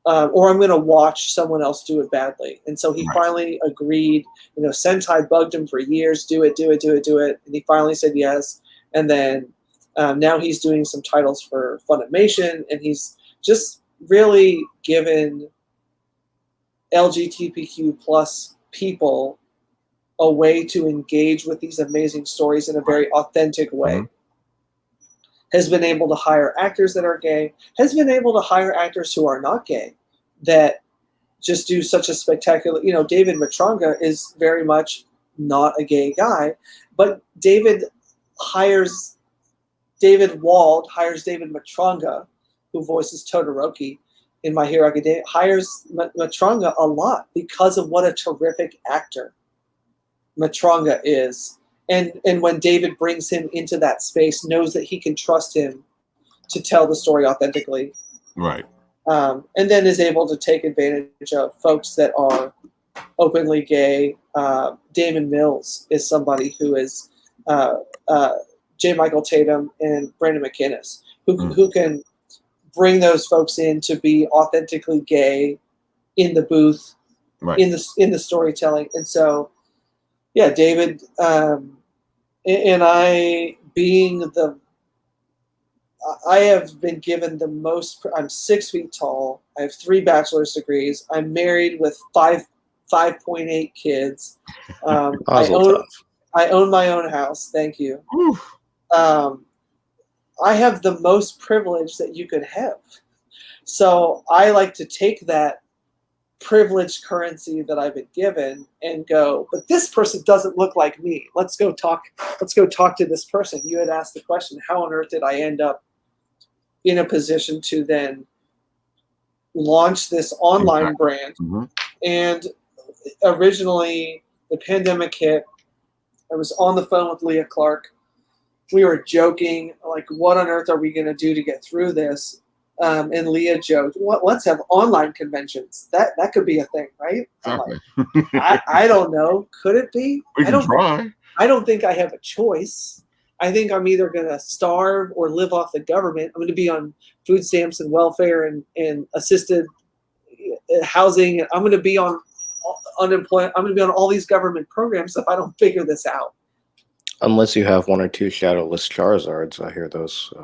or I'm going to watch someone else do it badly. And so he finally agreed. Sentai bugged him for years, do it. And he finally said yes. And then now he's doing some titles for Funimation, and he's just really given LGBTQ plus people a way to engage with these amazing stories in a very authentic way. Mm-hmm. Has been able to hire actors that are gay, has been able to hire actors who are not gay that just do such a spectacular, David Matranga is very much not a gay guy, but David Wald hires David Matranga, who voices Todoroki in My Hero Academia, hires Matranga a lot because of what a terrific actor Matranga is. and when David brings him into that space, knows that he can trust him to tell the story authentically. Right. And then is able to take advantage of folks that are openly gay. Damon Mills is somebody who is J. Michael Tatum and Brandon McInnes, who can bring those folks in to be authentically gay in the booth, Right. in the storytelling. And so, yeah, David and I, I have been given the most. I'm 6 feet tall. I have 3 bachelor's degrees. I'm married with 5.8 kids. I own my own house. Thank you. I have the most privilege that you could have. So I like to take that privileged currency that I've been given and go, but this person doesn't look like me. Let's go talk to this person. You had asked the question, how on earth did I end up in a position to then launch this online brand? Mm-hmm. And originally the pandemic hit. I was on the phone with Leah Clark. We were joking, like, what on earth are we going to do to get through this? And Leah joked, let's have online conventions. That could be a thing, right? Exactly. I don't know. Could it be? We can try. I don't think I have a choice. I think I'm either going to starve or live off the government. I'm going to be on food stamps and welfare and assisted housing. I'm going to be on unemployment. I'm going to be on all these government programs if I don't figure this out. Unless you have 1 or 2 shadowless Charizards, I hear those.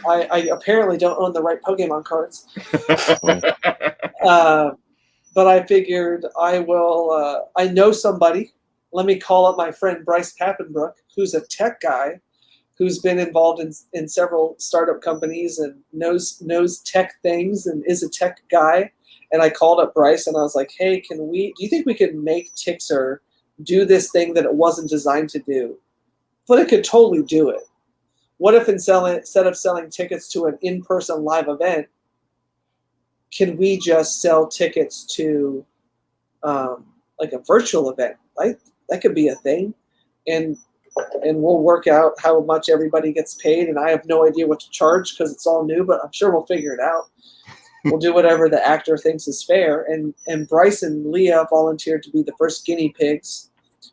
I apparently don't own the right Pokemon cards. But I figured I will. I know somebody. Let me call up my friend Bryce Pappenbrook, who's a tech guy, who's been involved in several startup companies and knows tech things and is a tech guy. And I called up Bryce and I was like, "Hey, do you think we could make Tixer do this thing that it wasn't designed to do, but it could totally do it? What if instead of selling tickets to an in-person live event, can we just sell tickets to like a virtual event? Right? That could be a thing, and we'll work out how much everybody gets paid. And I have no idea what to charge because it's all new, but I'm sure we'll figure it out. We'll do whatever the actor thinks is fair." And Bryce and Leah volunteered to be the first guinea pigs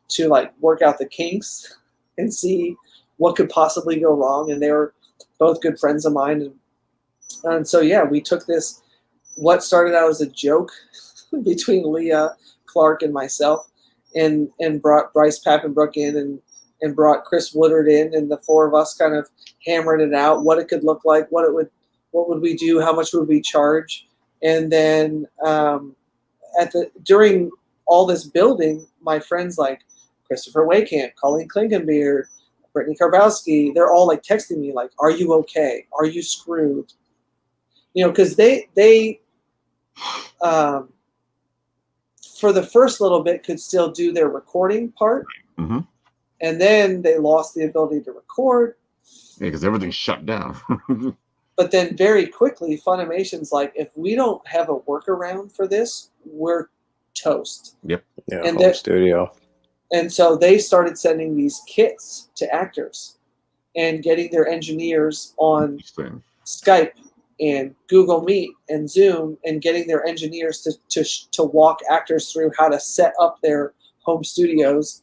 to like work out the kinks and see what could possibly go wrong. And they were both good friends of mine. And so, yeah, we took this, what started out as a joke between Leah Clark and myself, and brought Bryce Pappenbrook in and brought Chris Woodard in, and the 4 of us kind of hammered it out, what it could look like, what would we do, how much would we charge. And then during all this building, my friends like Christopher Waycamp, Colleen Klinkenbeard, Brittany Karbowski, they're all like texting me like, "Are you okay? Are you screwed?" You know, because they for the first little bit could still do their recording part, and then they lost the ability to record. Yeah, because everything's shut down. But then very quickly, Funimation's like, if we don't have a workaround for this, we're toast. Yep. Yeah, and home studio. And so they started sending these kits to actors and getting their engineers on Skype and Google Meet and Zoom and getting their engineers to walk actors through how to set up their home studios.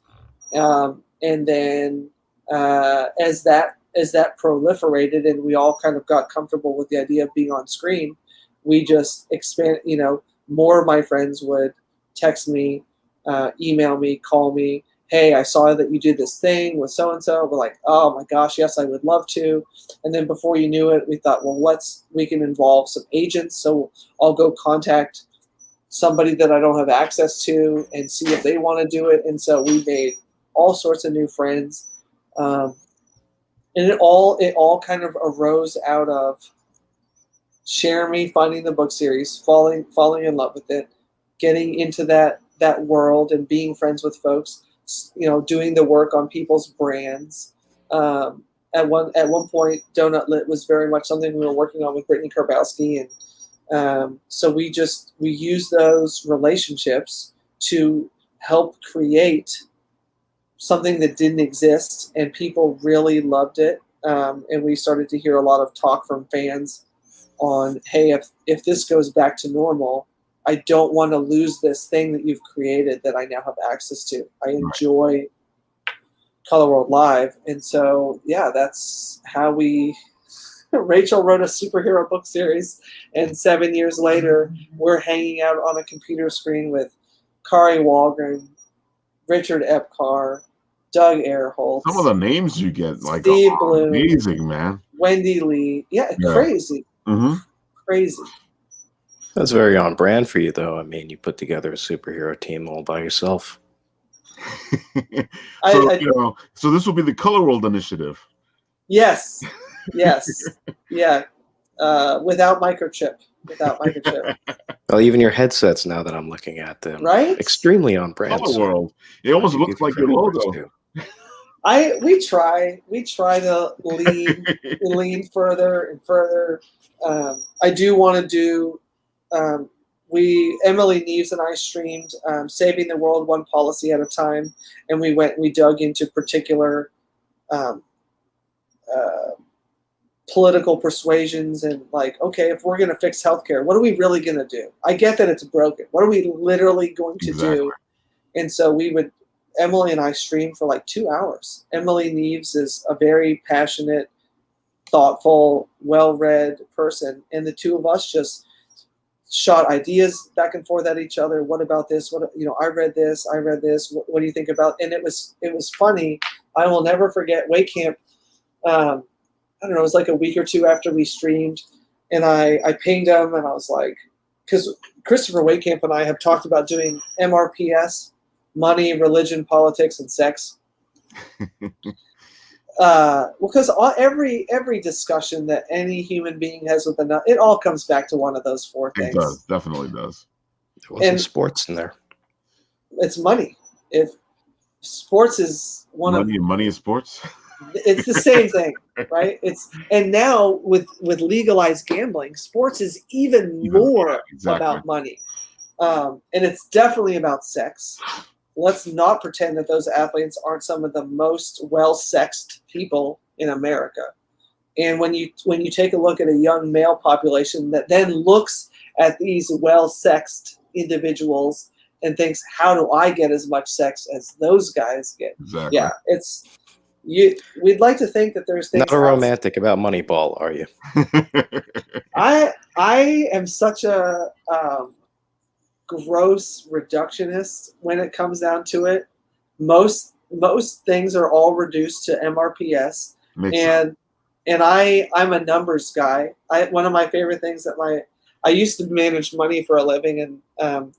And then as that proliferated and we all kind of got comfortable with the idea of being on screen, we just expand, more of my friends would text me, email me, call me. "Hey, I saw that you did this thing with so-and-so." We're like, "Oh my gosh, yes, I would love to." And then before you knew it, we thought, well, we can involve some agents. So I'll go contact somebody that I don't have access to and see if they want to do it. And so we made all sorts of new friends. And it all kind of arose out of Jeremy finding the book series, falling in love with it, getting into that world and being friends with folks, doing the work on people's brands. At one point, Donut Lit was very much something we were working on with Brittany Karbowski, and so we used those relationships to help create something that didn't exist, and people really loved it. And we started to hear a lot of talk from fans on, hey, if this goes back to normal, I don't want to lose this thing that you've created that I now have access to. I enjoy Color World Live. And so, yeah, that's how Rachel wrote a superhero book series, and 7 years later, we're hanging out on a computer screen with Kari Walgren, Richard Epcar, Doug Airholtz. Some of the names you get, like, Steve Bloom, amazing, man. Wendy Lee. Yeah. Crazy. Mm-hmm. Crazy. That's very on brand for you, though. I mean, you put together a superhero team all by yourself. So this will be the Color World Initiative. Yes. Yeah. Without microchip. Well, even your headsets, now that I'm looking at them, right? Extremely on brand. Color World. It almost looks like your logo. We try to lean further and further. I do want to do. Emily Neves and I streamed Saving the World One Policy at a Time, and we dug into particular political persuasions and, like, okay, if we're going to fix healthcare, what are we really going to do? I get that it's broken. What are we literally going to do? And so Emily and I streamed for like 2 hours. Emily Neves is a very passionate, thoughtful, well-read person, and the two of us just shot ideas back and forth at each other. What about this? I read this. What do you think about? And it was funny. I will never forget Weight Camp. I don't know, it was like a week or two after we streamed, and I pinged him, and I was like, because Christopher Waitkamp and I have talked about doing MRPS, money, religion, politics, and sex. Because every discussion that any human being has with another, it all comes back to one of those four things. It does, definitely does. There wasn't sports in there. It's money. If sports is money is sports. It's the same thing, right? And now with legalized gambling, sports is even more about money, and it's definitely about sex. Let's not pretend that those athletes aren't some of the most well-sexed people in America. And when you take a look at a young male population that then looks at these well-sexed individuals and thinks, how do I get as much sex as those guys get? Exactly. Yeah, we'd like to think that there's things. Not a romantic about Moneyball, are you? I am such a gross reductionist when it comes down to it. Most things are all reduced to MRPS, and I'm a numbers guy. One of my favorite things I used to manage money for a living, and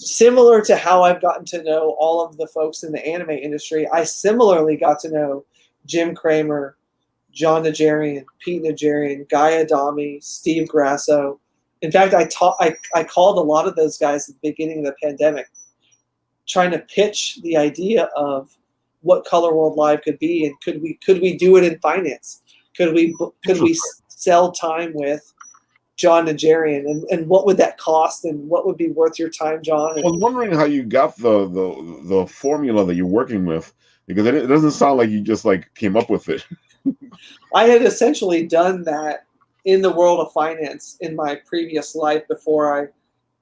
similar to how I've gotten to know all of the folks in the anime industry, I similarly got to know Jim Cramer, John Najarian, Pete Najarian, Guy Adami, Steve Grasso. In fact, I called a lot of those guys at the beginning of the pandemic, trying to pitch the idea of what Color World Live could be, and could we do it in finance? Could we sell time with John Najarian, and what would that cost, and what would be worth your time, John? I was wondering how you got the formula that you're working with, because it doesn't sound like you just came up with it. I had essentially done that in the world of finance in my previous life before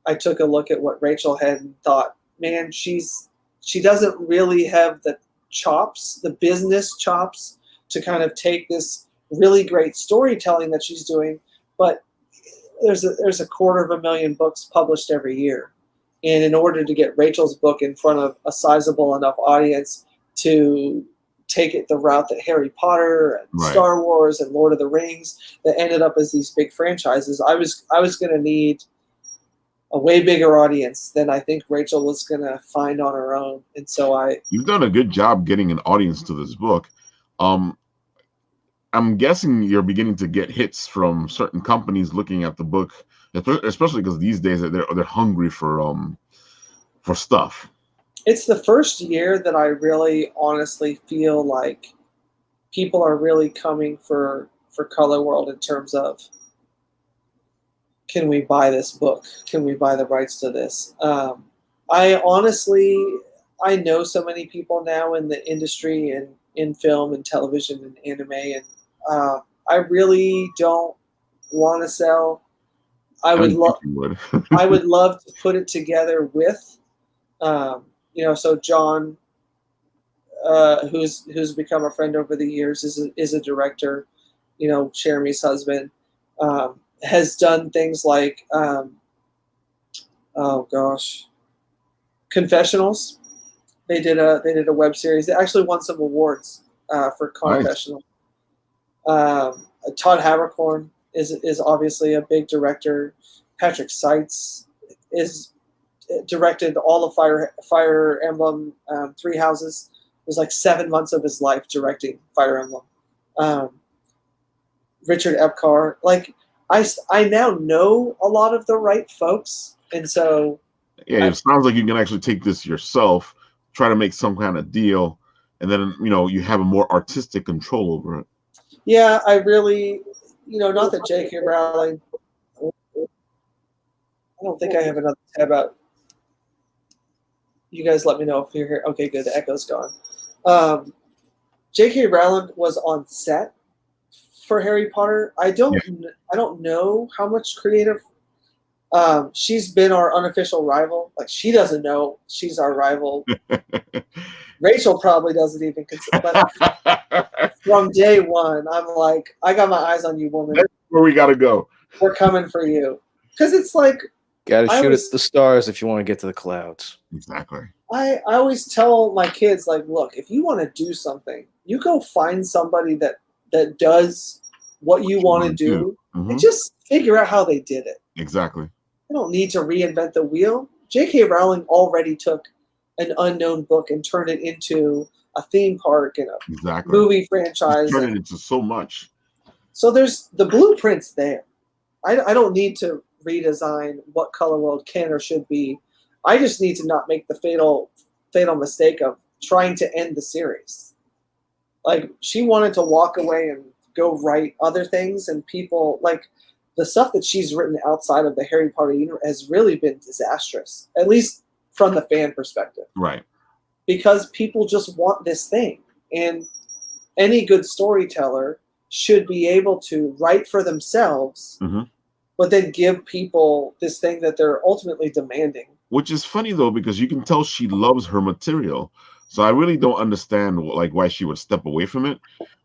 I took a look at what Rachel had and thought, man, she doesn't really have the chops, the business chops, to kind of take this really great storytelling that she's doing, but there's a 250,000 books published every year. And in order to get Rachel's book in front of a sizable enough audience to take it the route that Harry Potter and Star Wars and Lord of the Rings that ended up as these big franchises, I was going to need a way bigger audience than I think Rachel was going to find on her own. And so You've done a good job getting an audience to this book. I'm guessing you're beginning to get hits from certain companies looking at the book, especially because these days they're hungry for stuff. It's the first year that I really honestly feel like people are really coming for Color World in terms of, can we buy this book? Can we buy the rights to this? I know so many people now in the industry and in film and television and anime, and I really don't want to sell. I would didn't think love you would. I would love to put it together with, so John, who's become a friend over the years, is a director. Jeremy's husband has done things like, oh gosh, Confessionals. They did a web series. They actually won some awards for Nice. Confessional. Todd Haberkorn is obviously a big director. Patrick Seitz is directed all of Fire Emblem Three Houses. It was like 7 months of his life directing Fire Emblem. Richard Epcar. Like I now know a lot of the right folks, and so Yeah, it sounds like you can actually take this yourself, try to make some kind of deal, and then you have a more artistic control over it. yeah, I really, not that J.K. Rowling. I don't think I have another tab out. You guys let me know if you're here. Okay, good. The echo's gone. J.K. Rowling was on set for Harry Potter. I don't know how much creative. She's been our unofficial rival. Like, she doesn't know she's our rival. Rachel probably doesn't even consider. But from day one, I'm like, I got my eyes on you, woman. That's where we gotta go. We're coming for you. Because it's like, Gotta shoot at the stars if you want to get to the clouds. Exactly. I always tell my kids, like, look, if you want to do something, you go find somebody that does what you want to do, and just figure out how they did it. Exactly. You don't need to reinvent the wheel. J.K. Rowling already took an unknown book and turned it into a theme park and a movie franchise. Turned it into so much. So there's the blueprints there. I don't need to redesign what Color World can or should be. I just need to not make the fatal mistake of trying to end the series. Like, she wanted to walk away and go write other things, and people, like, the stuff that she's written outside of the Harry Potter universe has really been disastrous, at least from the fan perspective. Right. Because people just want this thing. And any good storyteller should be able to write for themselves, but then give people this thing that they're ultimately demanding. Which is funny, though, because you can tell she loves her material. So I really don't understand why she would step away from it.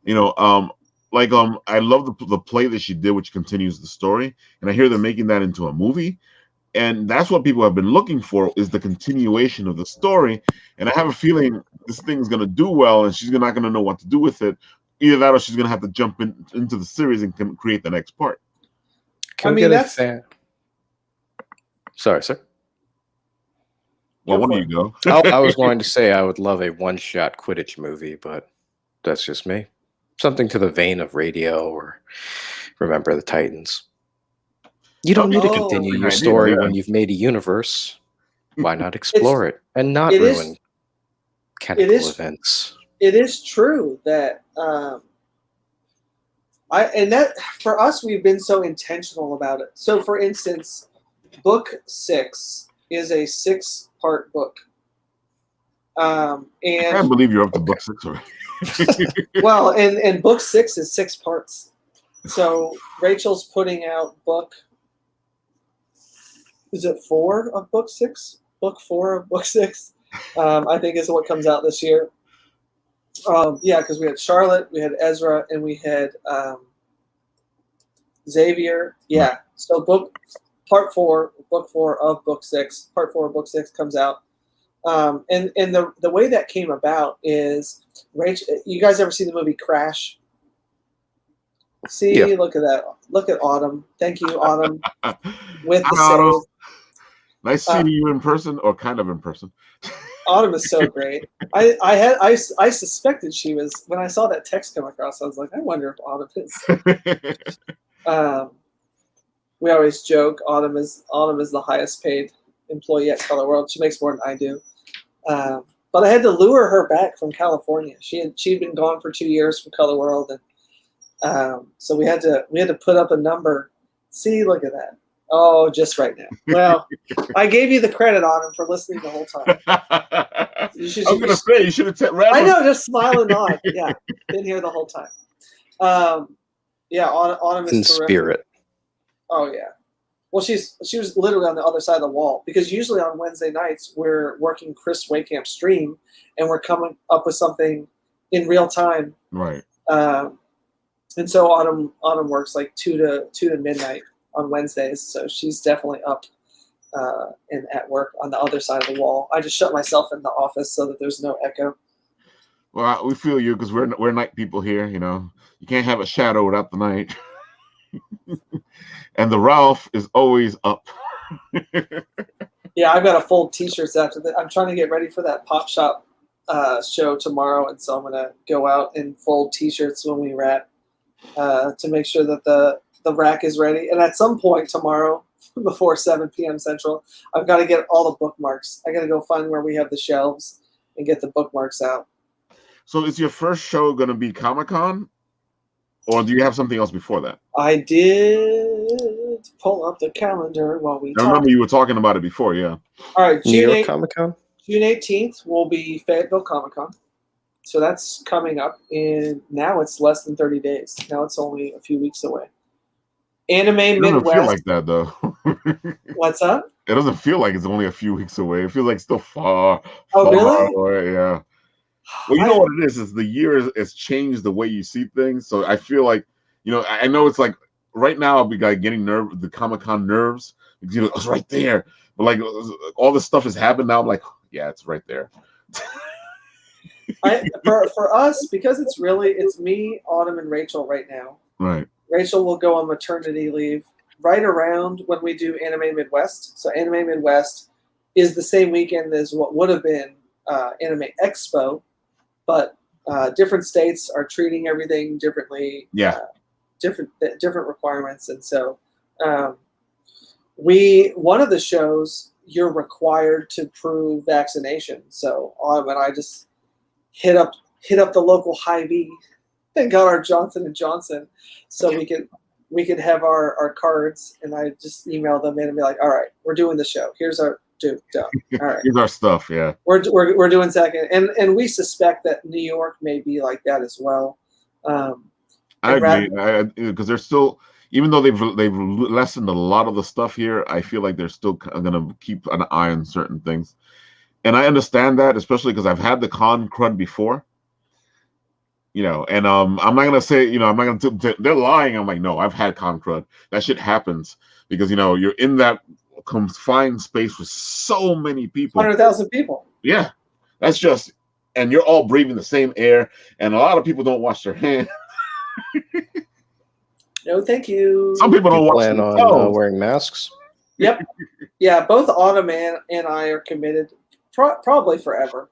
I love the play that she did, which continues the story, and I hear they're making that into a movie, and that's what people have been looking for, is the continuation of the story. And I have a feeling this thing's gonna do well, and she's not gonna know what to do with it. Either that, or she's gonna have to jump into the series and create the next part. Sorry, sir. Well, where do you go? I was going to say I would love a one-shot Quidditch movie, but that's just me. Something to the vein of Radio or Remember the Titans. You don't need to continue your story when you've made a universe. Why not explore it and not ruin canonical events? It is true that that for us, we've been so intentional about it. So, for instance, book 6 is a 6-part book. And I can't believe you're up to book 6 already. Well, and book 6 is 6 parts. So Rachel's putting out is it 4 of book 6? Book 4 of book 6, I think, is what comes out this year. Because we had Charlotte, we had Ezra, and we had Xavier. Yeah. So book 4 of book 6 comes out. And the way that came about is, Rachel, you guys ever see the movie Crash? See, Look at that. Look at Autumn. Thank you, Autumn. With the Autumn. Nice seeing you in person, or kind of in person. Autumn is so great. I suspected she was, when I saw that text come across. I was like, I wonder if Autumn is. We always joke Autumn is the highest paid employee at Color World. She makes more than I do. But I had to lure her back from California. She'd been gone for 2 years from Color World, and so we had to put up a number. See, look at that. Oh, just right now. Well, I gave you the credit on him for listening the whole time. I was gonna say you should have said. I know, just smile and nod. Yeah, been here the whole time. Yeah, Autumn is In terrific. spirit. Oh yeah. Well, she was literally on the other side of the wall, because usually on Wednesday nights we're working Chris Wakehamp's stream and we're coming up with something in real time. Right. And so Autumn works like 2 to midnight on Wednesdays, so she's definitely up and at work on the other side of the wall. I just shut myself in the office so that there's no echo. Well, we feel you because we're night people here. You know, you can't have a shadow without the night. And the Ralf is always up. Yeah, I've got to fold T-shirts after that. I'm trying to get ready for that Pop Shop show tomorrow, and so I'm gonna go out and fold T-shirts when we wrap to make sure that the rack is ready. And at some point tomorrow, before 7 p.m. Central, I've got to get all the bookmarks. I got to go find where we have the shelves and get the bookmarks out. So is your first show going to be Comic-Con? Or do you have something else before that? I did pull up the calendar while we I remember you were talking about it before, yeah. All right, New York Comic-Con? June 18th will be Fayetteville Comic-Con. So that's coming up, and now it's less than 30 days. Now it's only a few weeks away. Anime It Midwest. doesn't feel like that, though. What's up? It doesn't feel like it's only a few weeks away. It feels like it's still far really? away, yeah. Well, you know what it is the year has changed the way you see things. So I feel like, I know it's like right now I'll be like getting the Comic-Con nerves because it's right there. But like all this stuff has happened now. I'm like, yeah, it's right there. For us, because it's me, Autumn, and Rachel right now. Right. Rachel will go on maternity leave right around when we do Anime Midwest. So Anime Midwest is the same weekend as what would have been Anime Expo, but different states are treating everything differently. Yeah. Different requirements, and so one of the shows you're required to prove vaccination. So Autumn and I just hit up the local Hy-Vee and got our Johnson & Johnson so we could have our cards, and I just emailed them in and be like, all right, we're doing the show. Here's our done. All right. Here's our stuff, yeah. We're doing second. And we suspect that New York may be like that as well. I agree. Because they're still, even though they've lessened a lot of the stuff here, I feel like they're still going to keep an eye on certain things. And I understand that, especially because I've had the con crud before. And I'm not gonna say, I'm not gonna. They're lying. I'm like, no, I've had con crud. That shit happens because you're in that confined space with so many people. 100,000 people. Yeah, that's just, and you're all breathing the same air, and a lot of people don't wash their hands. No, thank you. Some people don't plan on wearing masks. Yep. Yeah, both Autumn and I are committed, probably forever.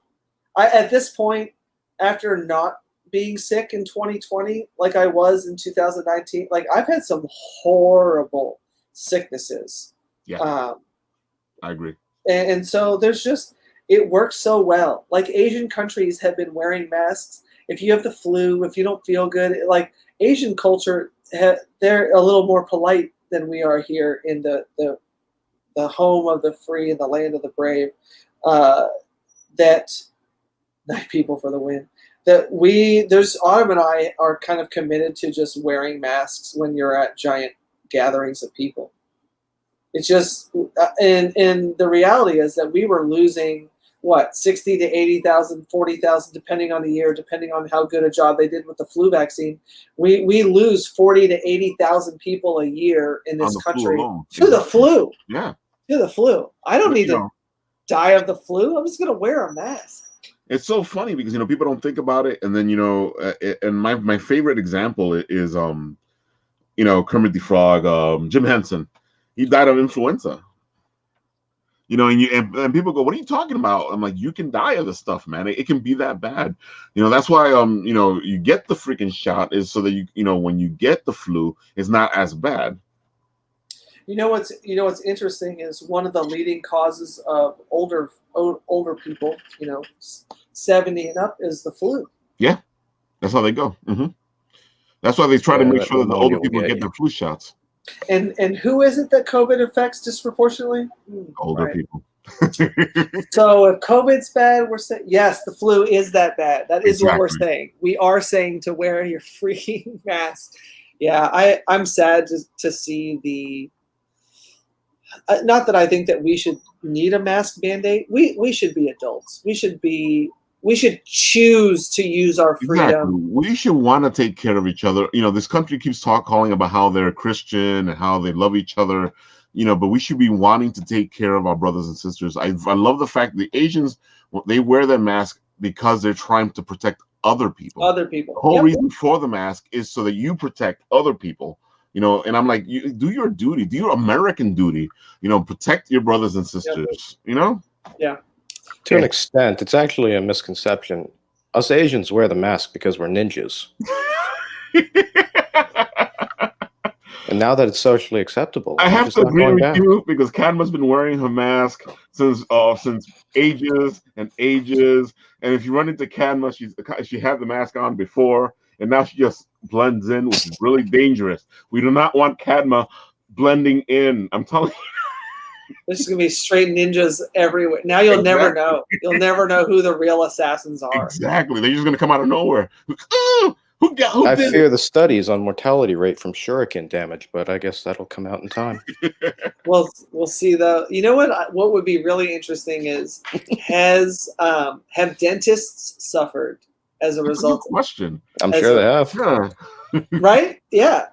At this point, after not being sick in 2020 like I was in 2019, like I've had some horrible sicknesses. Yeah, I agree. And so it works so well. Like Asian countries have been wearing masks. If you have the flu, if you don't feel good, like Asian culture, they're a little more polite than we are here in the home of the free and the land of the brave. That night people for the win. Autumn and I are kind of committed to just wearing masks when you're at giant gatherings of people. It's just, and the reality is that we were losing 60 to 80,000, 40,000, depending on the year, depending on how good a job they did with the flu vaccine. We lose 40 to 80,000 people a year in this country to the flu. Yeah, to the flu. I don't need to die of the flu. I'm just gonna wear a mask. It's so funny because people don't think about it, and then and my favorite example is Kermit the Frog, Jim Henson. He died of influenza. And people go, "What are you talking about?" I'm like, "You can die of this stuff, man. It can be that bad." That's why you get the freaking shot is so that when you get the flu, it's not as bad. What's interesting is one of the leading causes of older people, 70 and up, is the flu. Yeah, that's how they go. Mm-hmm. That's why they try to make sure that the older people get their flu shots. And who is it that COVID affects disproportionately? Older Right. people. So if COVID's bad, we're saying yes, the flu is that bad. That is what we're Exactly. saying. We are saying to wear your freaking mask. Yeah, I'm sad to see the. Not that I think that we should need a mask mandate. We should be adults. We should choose to use our Exactly. freedom. We should want to take care of each other. This country keeps calling about how they're Christian and how they love each other. But we should be wanting to take care of our brothers and sisters. I love the fact the Asians, they wear their mask because they're trying to protect other people. Other people. The whole Yep. reason for the mask is so that you protect other people. And I'm like, you do your duty, do your American duty. Protect your brothers and sisters. Yeah. To an extent, it's actually a misconception. Us Asians wear the mask because we're ninjas. And now that it's socially acceptable, I we're have just to not agree going with back. you because Kadma's been wearing her mask since ages and ages. And if you run into Kadma, she had the mask on before, and now she just blends in, which is really dangerous. We do not want Kadma blending in. I'm telling you. There's gonna be straight ninjas everywhere. Now you'll never know. You'll never know who the real assassins are. Exactly. They're just gonna come out of nowhere. Who I did fear the studies on mortality rate from shuriken damage, but I guess that'll come out in time. Well, we'll see though. You know what? What would be really interesting is have dentists suffered as a That's a good result? question. I'm sure they have. Yeah. Right? Yeah.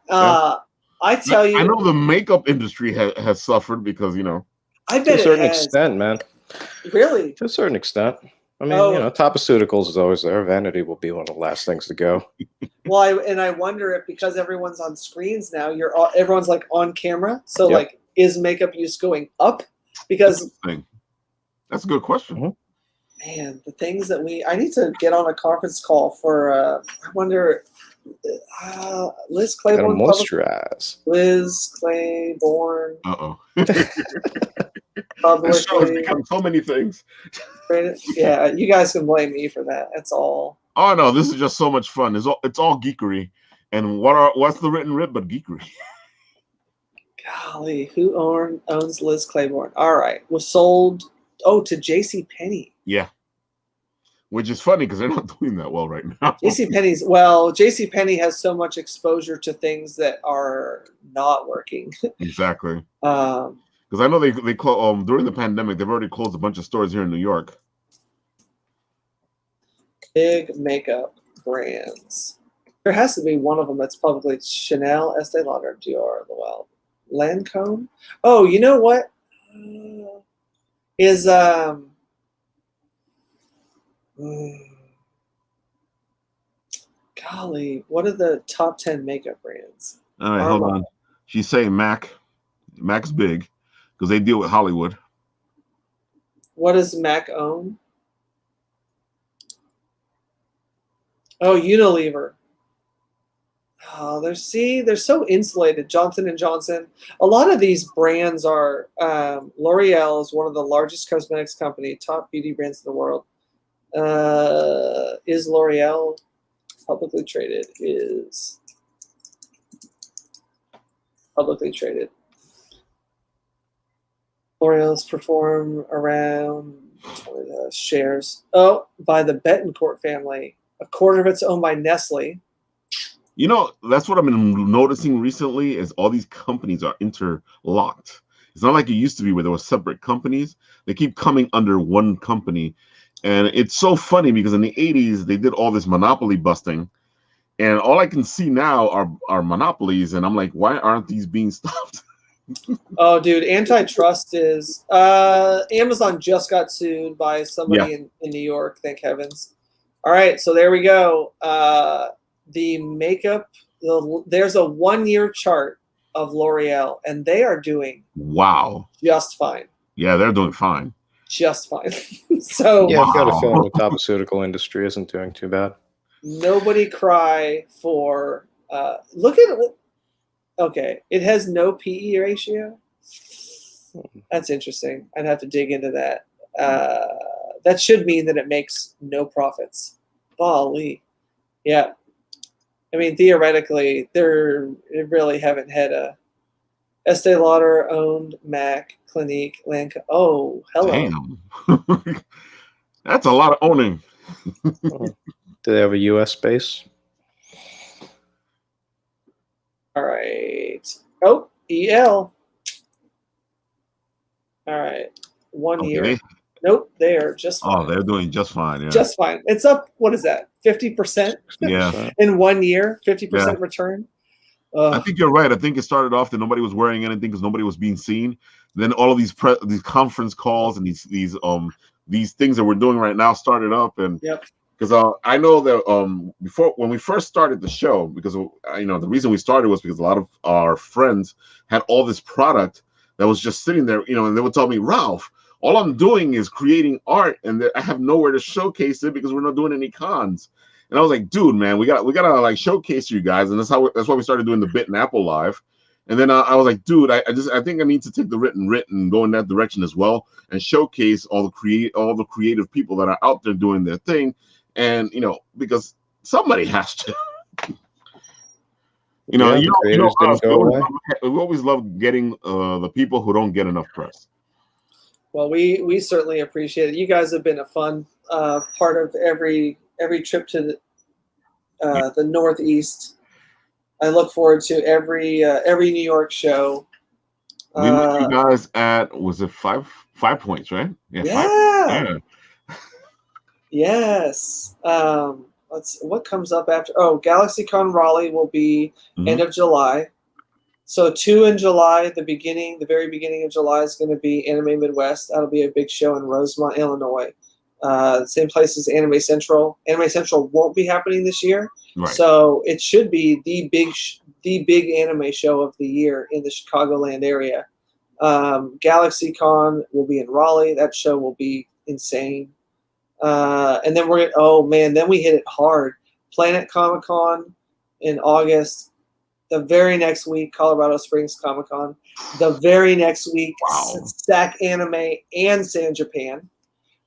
I tell you, I know the makeup industry has suffered because I To bet a certain it has. extent, man. Really? To a certain extent. I mean, Oh. topiceuticals is always there. Vanity will be one of the last things to go. Well, I wonder if because everyone's on screens now, everyone's like on camera. So Yep. like, is makeup use going up? Because that's a good question. Mm-hmm. man, the things that I need to get on a conference call for. I wonder, Liz Gotta Claiborne. moisturize. Liz Claiborne. Uh-oh. Publicly. This show has become so many things. Yeah, you guys can blame me for that. That's all. Oh no, this is just so much fun. It's all geekery. And what's the written writ but geekery? Golly, who owns Liz Claiborne? All right, was sold to J.C. Penney. Yeah, which is funny because they're not doing that well right now. J.C. Penney has so much exposure to things that are not working. Exactly. Because I know they during the pandemic they've already closed a bunch of stores here in New York. Big makeup brands. There has to be one of them that's publicly Chanel, Estee Lauder, Dior, L'Oreal, Lancome. Oh, you know what? Golly, what are the top 10 makeup brands? All right, hold on. She's saying MAC. MAC's big because they deal with Hollywood. What does MAC own? Oh, Unilever. Oh, they're so insulated. Johnson & Johnson. A lot of these brands are. L'Oreal is one of the largest cosmetics company, top beauty brands in the world. Is L'Oreal publicly traded? Is publicly traded. L'Oreal's perform around shares. Oh, by the Bettencourt family. A quarter of it's owned by Nestle. That's what I've been noticing recently is all these companies are interlocked. It's not like it used to be where there were separate companies. They keep coming under one company. And it's so funny because in the 80s, they did all this monopoly busting. And all I can see now are monopolies. And I'm like, why aren't these being stopped? Oh, dude, antitrust is... Amazon just got sued by somebody in New York, thank heavens. All right, so there we go. The makeup, there's a 1-year chart of L'Oreal, and they are doing just fine. Yeah, they're doing fine. Just fine. So yeah, I've got a feeling the topiciutical industry isn't doing too bad. Nobody cry for look at it. Okay, it has no PE ratio. That's interesting. I'd have to dig into that. That should mean that it makes no profits. Golly. Yeah. I mean, theoretically, they really haven't had a Estee Lauder owned Mac, Clinique, Lanca. Oh, hello. Damn. That's a lot of owning. Do they have a U.S. base? All right. Oh, EL. All right. 1 year. Nope, they are just fine. Oh, they're doing just fine. Yeah. Just fine. It's up, what is that, 50% Yeah. in 1 year, 50% return? I think you're right. I think it started off that nobody was wearing anything because nobody was being seen. Then all of these conference calls and these things that we're doing right now started up, and because I know that before, when we first started the show, because the reason we started was because a lot of our friends had all this product that was just sitting there, and they would tell me, Ralph, all I'm doing is creating art, and I have nowhere to showcase it because we're not doing any cons. And I was like, dude, man, we gotta like showcase you guys, and that's why we started doing the Bit and Apple Live. And then I was like, dude, I think I need to take the Writ and go in that direction as well, and showcase all the creative people that are out there doing their thing, and because somebody has to. The creators didn't go away. We always love getting the people who don't get enough press. Well, we certainly appreciate it. You guys have been a fun part of every trip to the Northeast. I look forward to every New York show. We met you guys at, was it 5 points, right? Yeah. Yes. What comes up after? Oh, GalaxyCon Raleigh will be end of July. So 2 in July, the very beginning of July is going to be Anime Midwest. That'll be a big show in Rosemont, Illinois. Same place as Anime Central. Anime Central won't be happening this year, so it should be the big anime show of the year in the Chicagoland area. GalaxyCon will be in Raleigh. That show will be insane. And then then we hit it hard. Planet Comic Con in August. The very next week, Colorado Springs Comic Con. The very next week, SAC Anime and San Japan.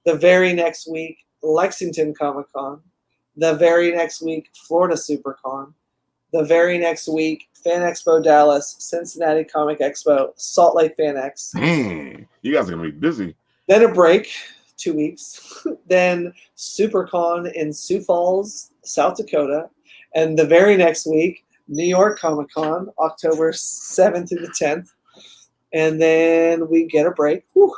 The very next week, Lexington Comic Con. The very next week, Florida SuperCon. The very next week, Fan Expo Dallas, Cincinnati Comic Expo, Salt Lake Fan X. Dang, you guys are going to be busy. Then a break, 2 weeks. Then SuperCon in Sioux Falls, South Dakota. And the very next week, New York Comic Con, October 7th through the 10th. And then we get a break. Whew.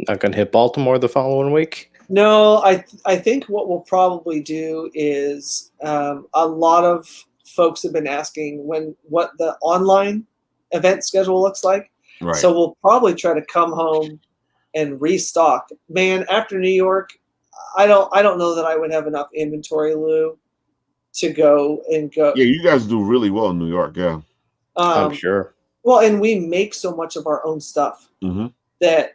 Not going to hit Baltimore the following week? No, I think what we'll probably do is a lot of folks have been asking what the online event schedule looks like. Right. So we'll probably try to come home and restock. Man, after New York, I don't know that I would have enough inventory, Lou, to go. Yeah, you guys do really well in New York. Yeah, I'm sure. Well, and we make so much of our own stuff that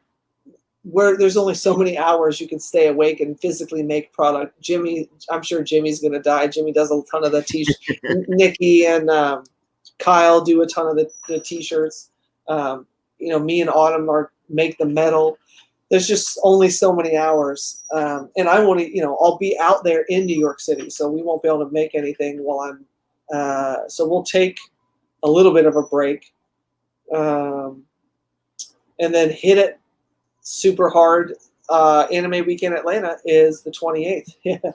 there's only so many hours you can stay awake and physically make product. Jimmy, I'm sure Jimmy's going to die. Jimmy does a ton of the t-shirts. Nikki and Kyle do a ton of the t-shirts. Me and Autumn make the metal. There's just only so many hours. And I want to, I'll be out there in New York City, so we won't be able to make anything while I'm, so we'll take a little bit of a break. And then hit it super hard. Anime Weekend Atlanta is the 28th.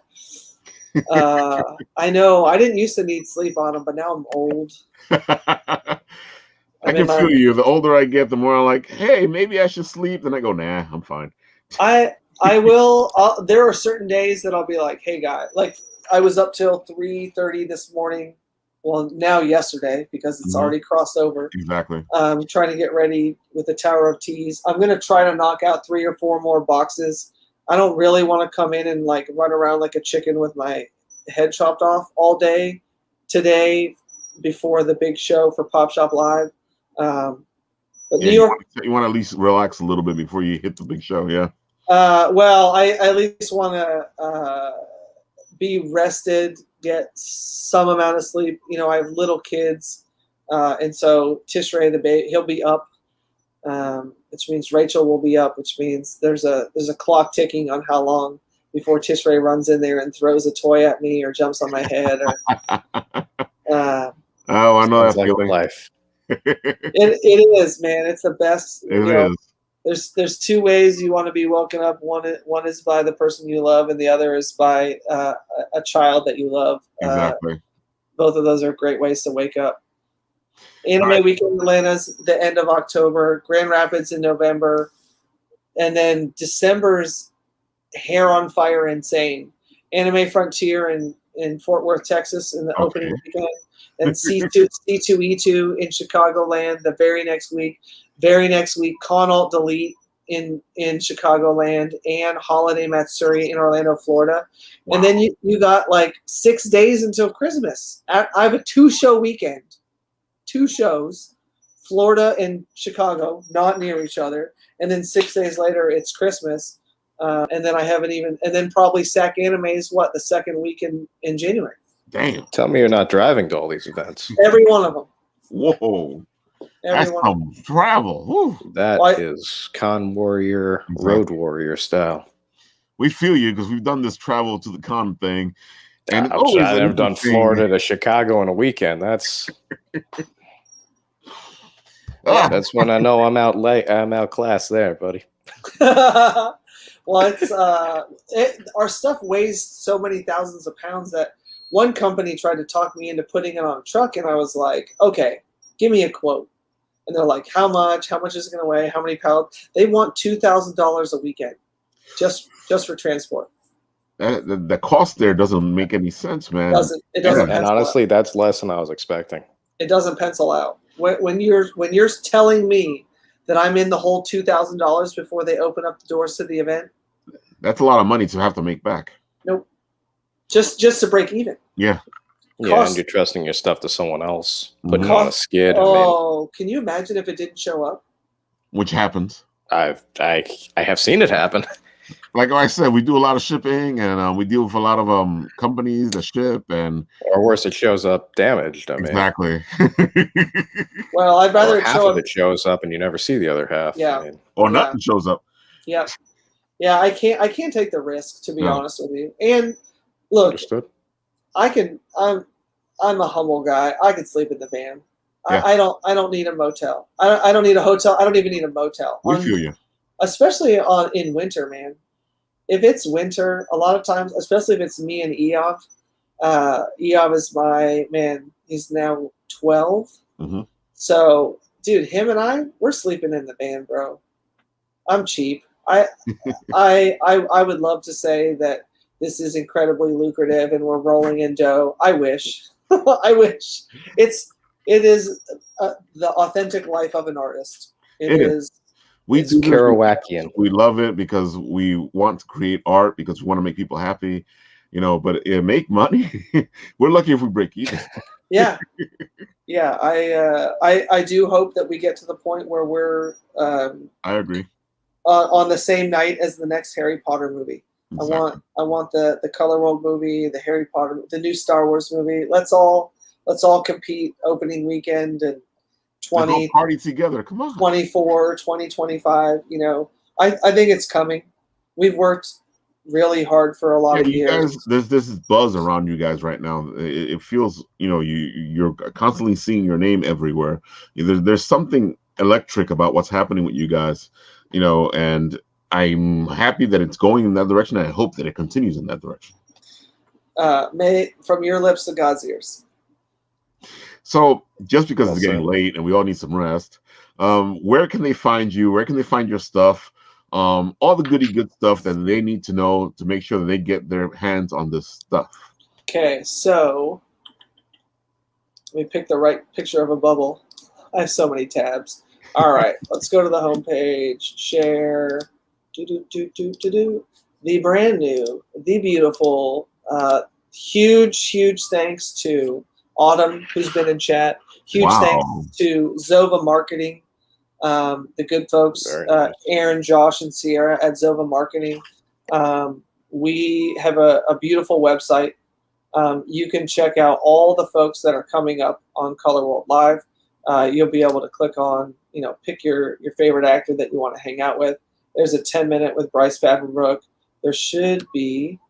I know I didn't used to need sleep on them, but now I'm old. I can feel you. The older I get, the more I'm like, hey, maybe I should sleep. Then I go, nah, I'm fine. I will. There are certain days that I'll be like, hey, guy, like I was up till 3:30 this morning. Well, now yesterday, because it's already crossed over. Exactly. Trying to get ready with the Tower of Teas. I'm going to try to knock out 3 or 4 more boxes. I don't really want to come in and like run around like a chicken with my head chopped off all day today before the big show for Pop Shop Live. But New York, you want to at least relax a little bit before you hit the big show, yeah. Well, I at least want to be rested, get some amount of sleep. I have little kids, and so Tishrei the baby, he'll be up, which means Rachel will be up, which means there's a clock ticking on how long before Tishrei runs in there and throws a toy at me or jumps on my head. Or, oh, I know that like feeling. Life. It is, man. It's the best. It is. There's two ways you want to be woken up. One is by the person you love, and the other is by a child that you love. Exactly. Both of those are great ways to wake up. Anime Right. Weekend in Atlanta's the end of October. Grand Rapids in November, and then December's Hair on Fire Insane. Anime Frontier in Fort Worth, Texas, in the opening weekend. And C2E2 in Chicagoland the very next week. Very next week, Con Alt Delete in Chicagoland and Holiday Matsuri in Orlando, Florida. Wow. And then you got like 6 days until Christmas. I have a 2-show weekend. 2 shows, Florida and Chicago, not near each other. And then 6 days later, it's Christmas. And then and then probably SAC Anime's the second week in January. Damn. Tell me you're not driving to all these events. Every one of them. Whoa. That's some travel. Whew. That is con warrior, road warrior style. We feel you because we've done this travel to the con thing. And I've done Florida to Chicago in a weekend. That's that's when I know I'm outclassed there, buddy. Well, it's our stuff weighs so many thousands of pounds that one company tried to talk me into putting it on a truck, and I was like, okay, give me a quote. And they're like, how much? How much is it going to weigh? How many pounds? They want $2,000 a weekend just for transport. The cost there doesn't make any sense, man. It doesn't. And honestly, that's less than I was expecting. It doesn't pencil out. When you're telling me that I'm in the whole $2,000 before they open up the doors to the event, that's a lot of money to have to make back. Nope. Just to break even. Yeah. Yeah, and you're trusting your stuff to someone else, putting on a skid. Can you imagine if it didn't show up? Which happens. I have seen it happen. Like I said, we do a lot of shipping, and we deal with a lot of companies that ship, or worse, it shows up damaged. Exactly. Well, I'd rather half of it shows up, and you never see the other half. Yeah. Or nothing shows up. Yeah. Yeah, I can't take the risk, to be honest with you. And look, understood. I'm a humble guy. I can sleep in the van. Yeah. I don't need a motel. I don't need a hotel. I don't even need a motel. We feel you. Especially in winter, man. If it's winter, a lot of times, especially if it's me and Eov, Eov is my man. He's now 12. Mm-hmm. So, dude, him and we're sleeping in the van, bro. I'm cheap. I would love to say that this is incredibly lucrative and we're rolling in dough. I wish. I wish. It is the authentic life of an artist. It is. It's Kerouacian. We love it because we want to create art because we want to make people happy, but make money. We're lucky if we break even. Yeah. Yeah. I do hope that we get to the point where we're I agree. On the same night as the next Harry Potter movie. Exactly. I want the Color World movie, the Harry Potter, the new Star Wars movie. Let's all compete opening weekend and 20 party together. Come on. 24, 2025, I think it's coming. We've worked really hard for a lot of years. Guys, this is buzz around you guys right now. It feels, you're constantly seeing your name everywhere. There's something electric about what's happening with you guys, and I'm happy that it's going in that direction. And I hope that it continues in that direction. May from your lips to God's ears. So just because it's getting late and we all need some rest, where can they find you? Where can they find your stuff? All the good stuff that they need to know to make sure that they get their hands on this stuff. Okay, so let me pick the right picture of a bubble. I have so many tabs. All right, let's go to the home page. Share. The brand new, the beautiful, huge thanks to Autumn, who's been in chat. Huge thanks to Zova Marketing, the good folks, Aaron, Josh, and Sierra at Zova Marketing. We have a beautiful website. You can check out all the folks that are coming up on Color World Live. You'll be able to click on, pick your favorite actor that you want to hang out with. There's a 10-minute with Bryce Papenbrook. There should be,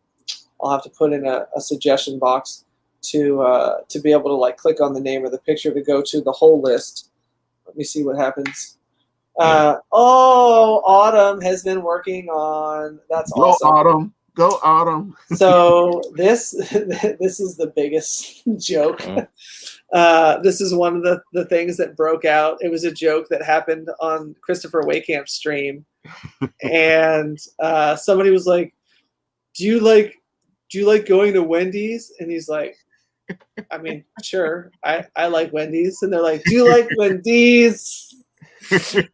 I'll have to put in a suggestion box to be able to click on the name or the picture to go to the whole list. Let me see what happens. Autumn has been working on. That's Go awesome. Autumn. Go Autumn. So this is the biggest joke. This is one of the things that broke out. It was a joke that happened on Christopher Waycamp's stream, and somebody was like, "Do you like going to Wendy's?" And he's like, "I mean, sure, I like Wendy's." And they're like, "Do you like Wendy's?"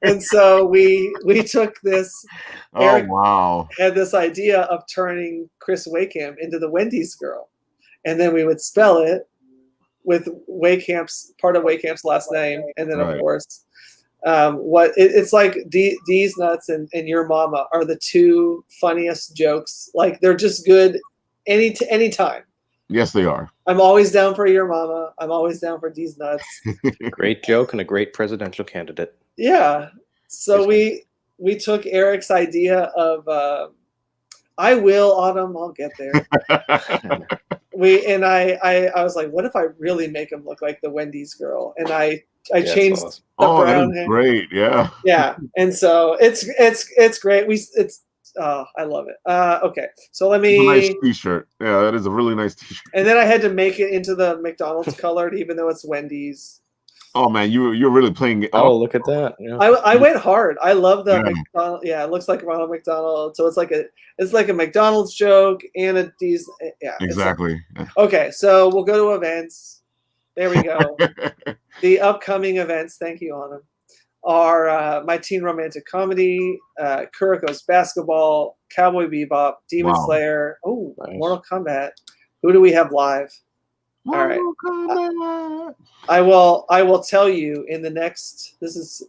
And so we took this. Eric had this idea of turning Chris Waycamp into the Wendy's girl, and then we would spell it with part of Waycamp's last name, and then of course, it's like D's nuts and your mama are the two funniest jokes. Like they're just good any time. Yes, they are. I'm always down for your mama. I'm always down for D's nuts. Great joke and a great presidential candidate. Yeah. So we took Eric's idea of I will, Autumn, I'll get there. I was like, what if I really make him look like the Wendy's girl? And I changed awesome. the brown that's hair. Great, yeah. Yeah. And so it's great. I love it. Okay. So let me. Nice t-shirt. Yeah, that is a really nice t-shirt. And then I had to make it into the McDonald's colored, even though it's Wendy's. Oh man, you're really playing it. Oh, look at that! Yeah. I went hard. I love the McDonald's. Yeah, it looks like Ronald McDonald. So it's like a McDonald's joke and a D's. Yeah, exactly. Okay, so we'll go to events. There we go. The upcoming events. Thank you, Autumn. Are My Teen Romantic Comedy, Kuroko's Basketball, Cowboy Bebop, Demon Slayer. Oh, nice. Mortal Kombat. Who do we have live? All right. I will tell you in the next. It's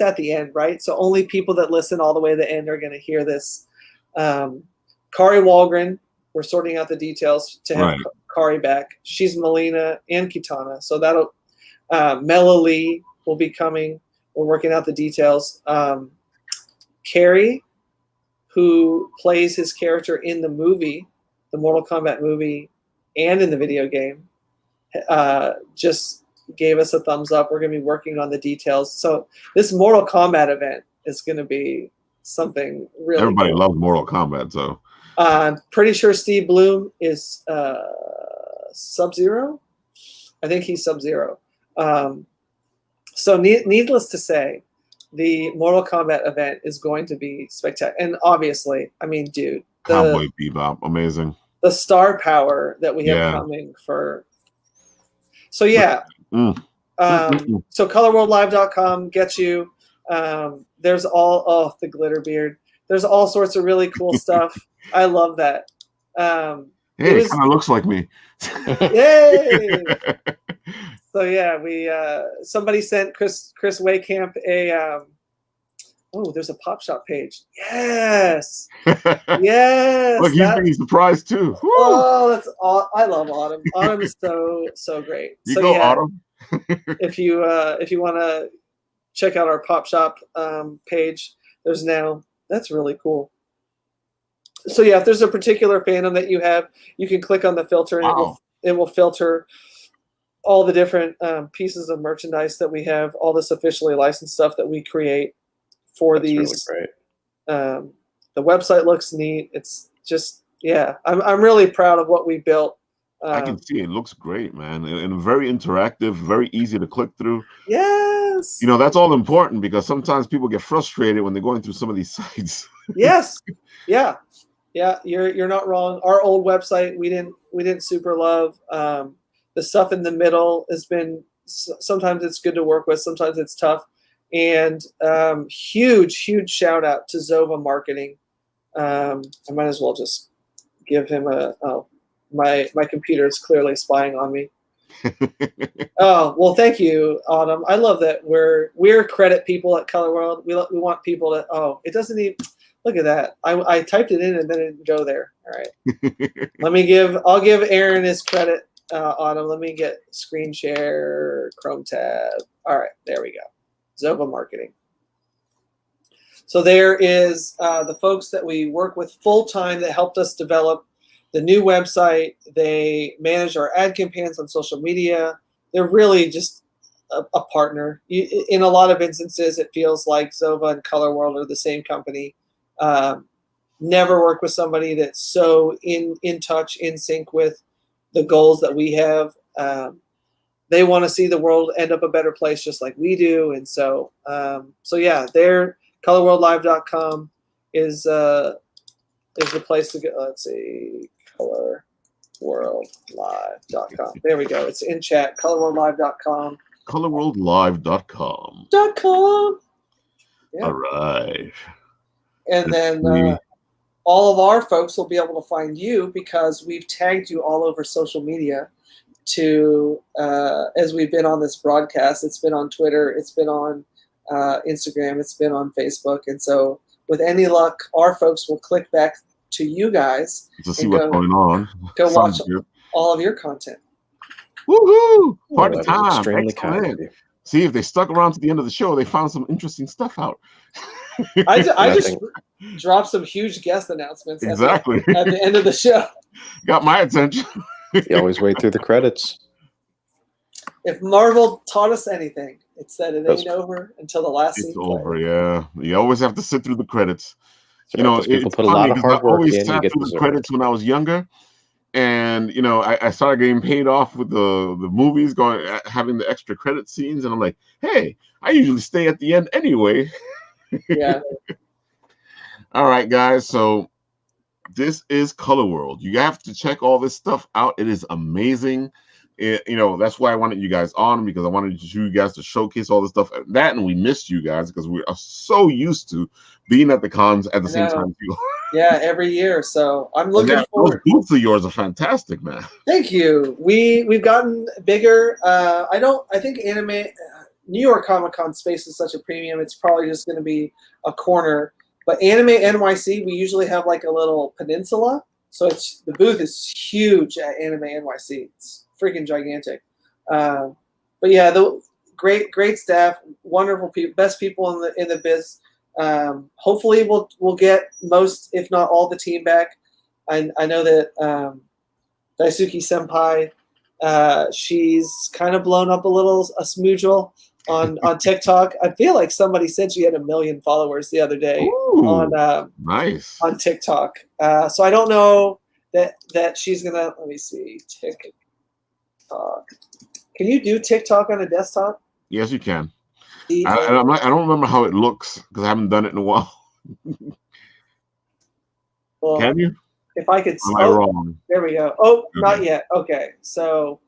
at the end, right? So only people that listen all the way to the end are going to hear this. Kari Walgren. We're sorting out the details to have Kari back. She's Melina and Kitana. So that'll. Mela Lee will be coming. We're working out the details. Carrie, who plays his character in the movie, the Mortal Kombat movie, and in the video game, just gave us a thumbs up. We're going to be working on the details. So this Mortal Kombat event is going to be something really Everybody cool. loves Mortal Kombat, so. I'm pretty sure Steve Bloom is Sub-Zero. I think he's Sub-Zero. So needless to say, the Mortal Kombat event is going to be spectacular. And obviously, dude. Cowboy Bebop, amazing. The star power that we have coming for. So yeah. So colorworldlive.com gets you. There's the glitter beard. There's all sorts of really cool stuff. I love that. Hey, it kind of looks like me. Yay! So yeah, we somebody sent Chris Waycamp a there's a Pop Shop page. Yes. Yes. Look, he's being surprised too. Woo! Oh, that's all. I love Autumn. Autumn is so great. You go, Autumn. If you want to check out our Pop Shop page, there's now. That's really cool. So yeah, if there's a particular fandom that you have, you can click on the filter and it will filter all the different pieces of merchandise that we have, all this officially licensed stuff that we create for these. Really great. The website looks neat. It's just, I'm really proud of what we built. I can see it looks great, man, and very interactive, very easy to click through. Yes. That's all important because sometimes people get frustrated when they're going through some of these sites. Yes. Yeah. Yeah. You're not wrong. Our old website we didn't super love. The stuff in the middle has been sometimes it's good to work with, sometimes it's tough. And huge shout out to Zova Marketing. I might as well just give him my computer is clearly spying on me. Oh, well, thank you, Autumn. I love that we're credit people at Color World. We want people to it doesn't even look at that. I typed it in and then it didn't go there. All right. I'll give Aaron his credit. Autumn, let me get screen share, Chrome tab. All right, there we go. Zova Marketing. So there is the folks that we work with full-time that helped us develop the new website. They manage our ad campaigns on social media. They're really just a partner. In a lot of instances, it feels like Zova and Color World are the same company. Never work with somebody that's so in touch, in sync with the goals that we have. They want to see the world end up a better place, just like we do. And so, yeah, their colorworldlive.com is the place to go. Let's see, colorworldlive.com. There we go. It's in chat. Colorworldlive.com. Colorworldlive.com. Yeah. All right. And then all of our folks will be able to find you because we've tagged you all over social media to as we've been on this broadcast. It's been on Twitter, it's been on Instagram, it's been on Facebook. And so with any luck, our folks will click back to you guys to see what's going on. Go watch all of your content. Woohoo! Party time. Extremely kind of you. See, if they stuck around to the end of the show, they found some interesting stuff out. I just dropped some huge guest announcements exactly at the end of the show. Got my attention. You always wait through the credits. If Marvel taught us anything, it's that it ain't over until the last scene. It's over, yeah. You always have to sit through the credits. You know, people put a lot of hard work in. I always sat through the credits when I was younger. And, you know, I started getting paid off with the movies, having the extra credit scenes. And I'm like, hey, I usually stay at the end anyway. Yeah. All right, guys. So this is Color World. You have to check all this stuff out. It is amazing. You know, that's why I wanted you guys on, because I wanted you guys to showcase all this stuff. And we missed you guys because we are so used to being at the cons at the same time too. Yeah, every year. So I'm looking forward. Those booths of yours are fantastic, man. Thank you. We've gotten bigger. I think New York Comic Con space is such a premium. It's probably just going to be a corner. But Anime NYC, we usually have like a little peninsula. So the booth is huge at Anime NYC. It's freaking gigantic. But yeah, the great staff, wonderful people, best people in the biz. Hopefully we'll get most, if not all, the team back. I know that Daisuke Senpai, she's kind of blown up a smoojle on TikTok. I feel like somebody said she had 1 million followers the other day. Ooh, nice on TikTok. So I don't know that she's gonna. Let me see TikTok. Can you do TikTok on a desktop? Yes, you can. I don't remember how it looks because I haven't done it in a while. Well, can you? If I could. Am I wrong? There we go. Oh, okay. Not yet. Okay, so.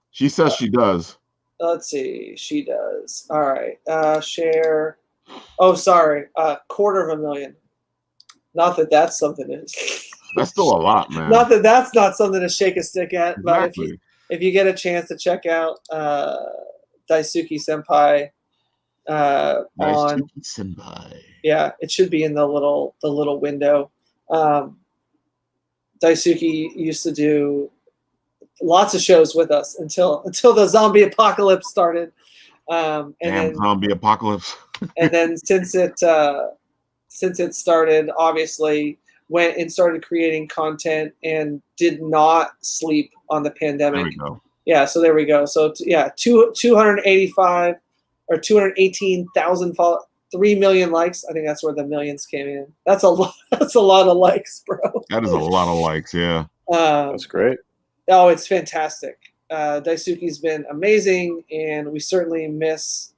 She says she does. Let's see. She does. All right. Share. Oh, sorry. 250,000. Not that that's something to. That's still a lot, man. Not that that's not something to shake a stick at, exactly. But if you get a chance to check out Daisuke Senpai. Senpai. Yeah, it should be in the little window. Daisuke used to do lots of shows with us until the zombie apocalypse started. Zombie apocalypse. And then since it started, obviously went and started creating content and did not sleep on the pandemic. There we go. Yeah, so there we go. So 285 or 218,000 followers. 3 million likes. I think that's where the millions came in. That's a lot. That's a lot of likes, bro. That is a lot of likes. Yeah. That's great. Oh, it's fantastic. Daisuke's been amazing, and we certainly miss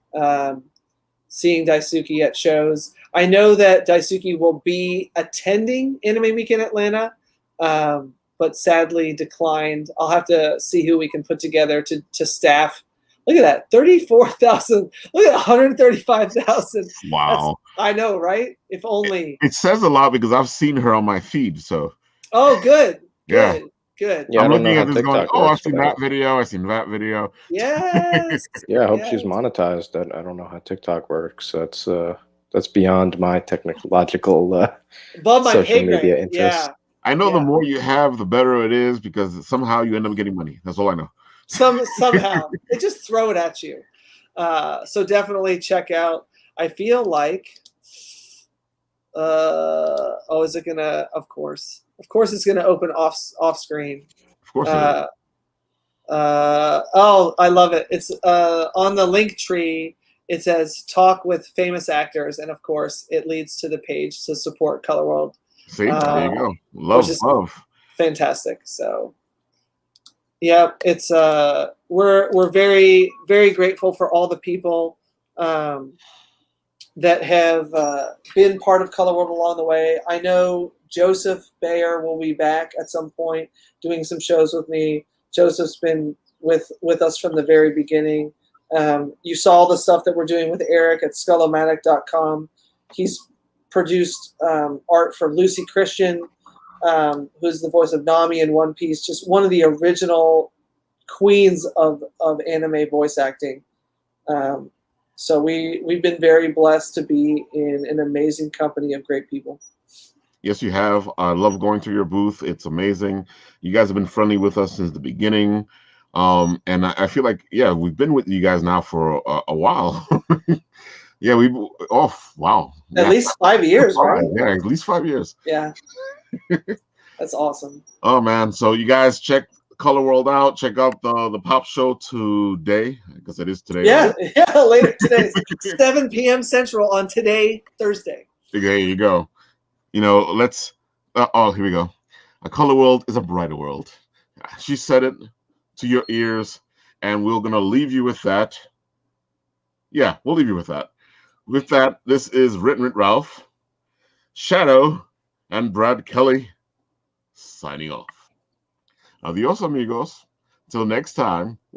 seeing Daisuke at shows. I know that Daisuke will be attending Anime Week in Atlanta, but sadly declined. I'll have to see who we can put together to staff. Look at that, 34,000. Look at 135,000. Wow. I know, right? If only. It says a lot because I've seen her on my feed. So. Oh, good. Yeah. Good. Yeah, I'm I don't know looking how at this TikTok going, works, I've seen that video. I've seen that video. Yes. Yeah, I hope she's monetized. I don't know how TikTok works. That's beyond my technological above my social media interests. Yeah. I know the more you have, the better it is because somehow you end up getting money. That's all I know. Somehow they just throw it at you. So definitely check out. I feel like, is it gonna? Of course, it's gonna open off screen. Of course. Oh, I love it. It's on the link tree. It says talk with famous actors, and of course, it leads to the page to support Color World. See, there you go. Love. Fantastic. So, yeah, it's we're very, very grateful for all the people that have been part of Color World along the way. I know Joseph Bayer will be back at some point doing some shows with me. Joseph's been with us from the very beginning. You saw the stuff that we're doing with Eric at skullomatic.com. He's produced art for Lucy Christian, who's the voice of Nami in One Piece, just one of the original queens of anime voice acting. So we've been very blessed to be in an amazing company of great people. Yes, you have. I love going through your booth. It's amazing. You guys have been friendly with us since the beginning. And I feel like, yeah, we've been with you guys now for a while. Yeah, wow. At least 5 years, right? Yeah, at least 5 years. Yeah. That's awesome. Oh, man. So you guys check Color World out. Check out the pop show today, because it is today. Yeah, right? yeah, later today. 7 p.m. Central on today, Thursday. There you go. You know, let's. Here we go. A color world is a brighter world. She said it to your ears, and we're gonna leave you with that. Yeah, we'll leave you with that. With that, this is Written with Ralph, Shadow, and Brad Kelly signing off. Adios, amigos. Till next time.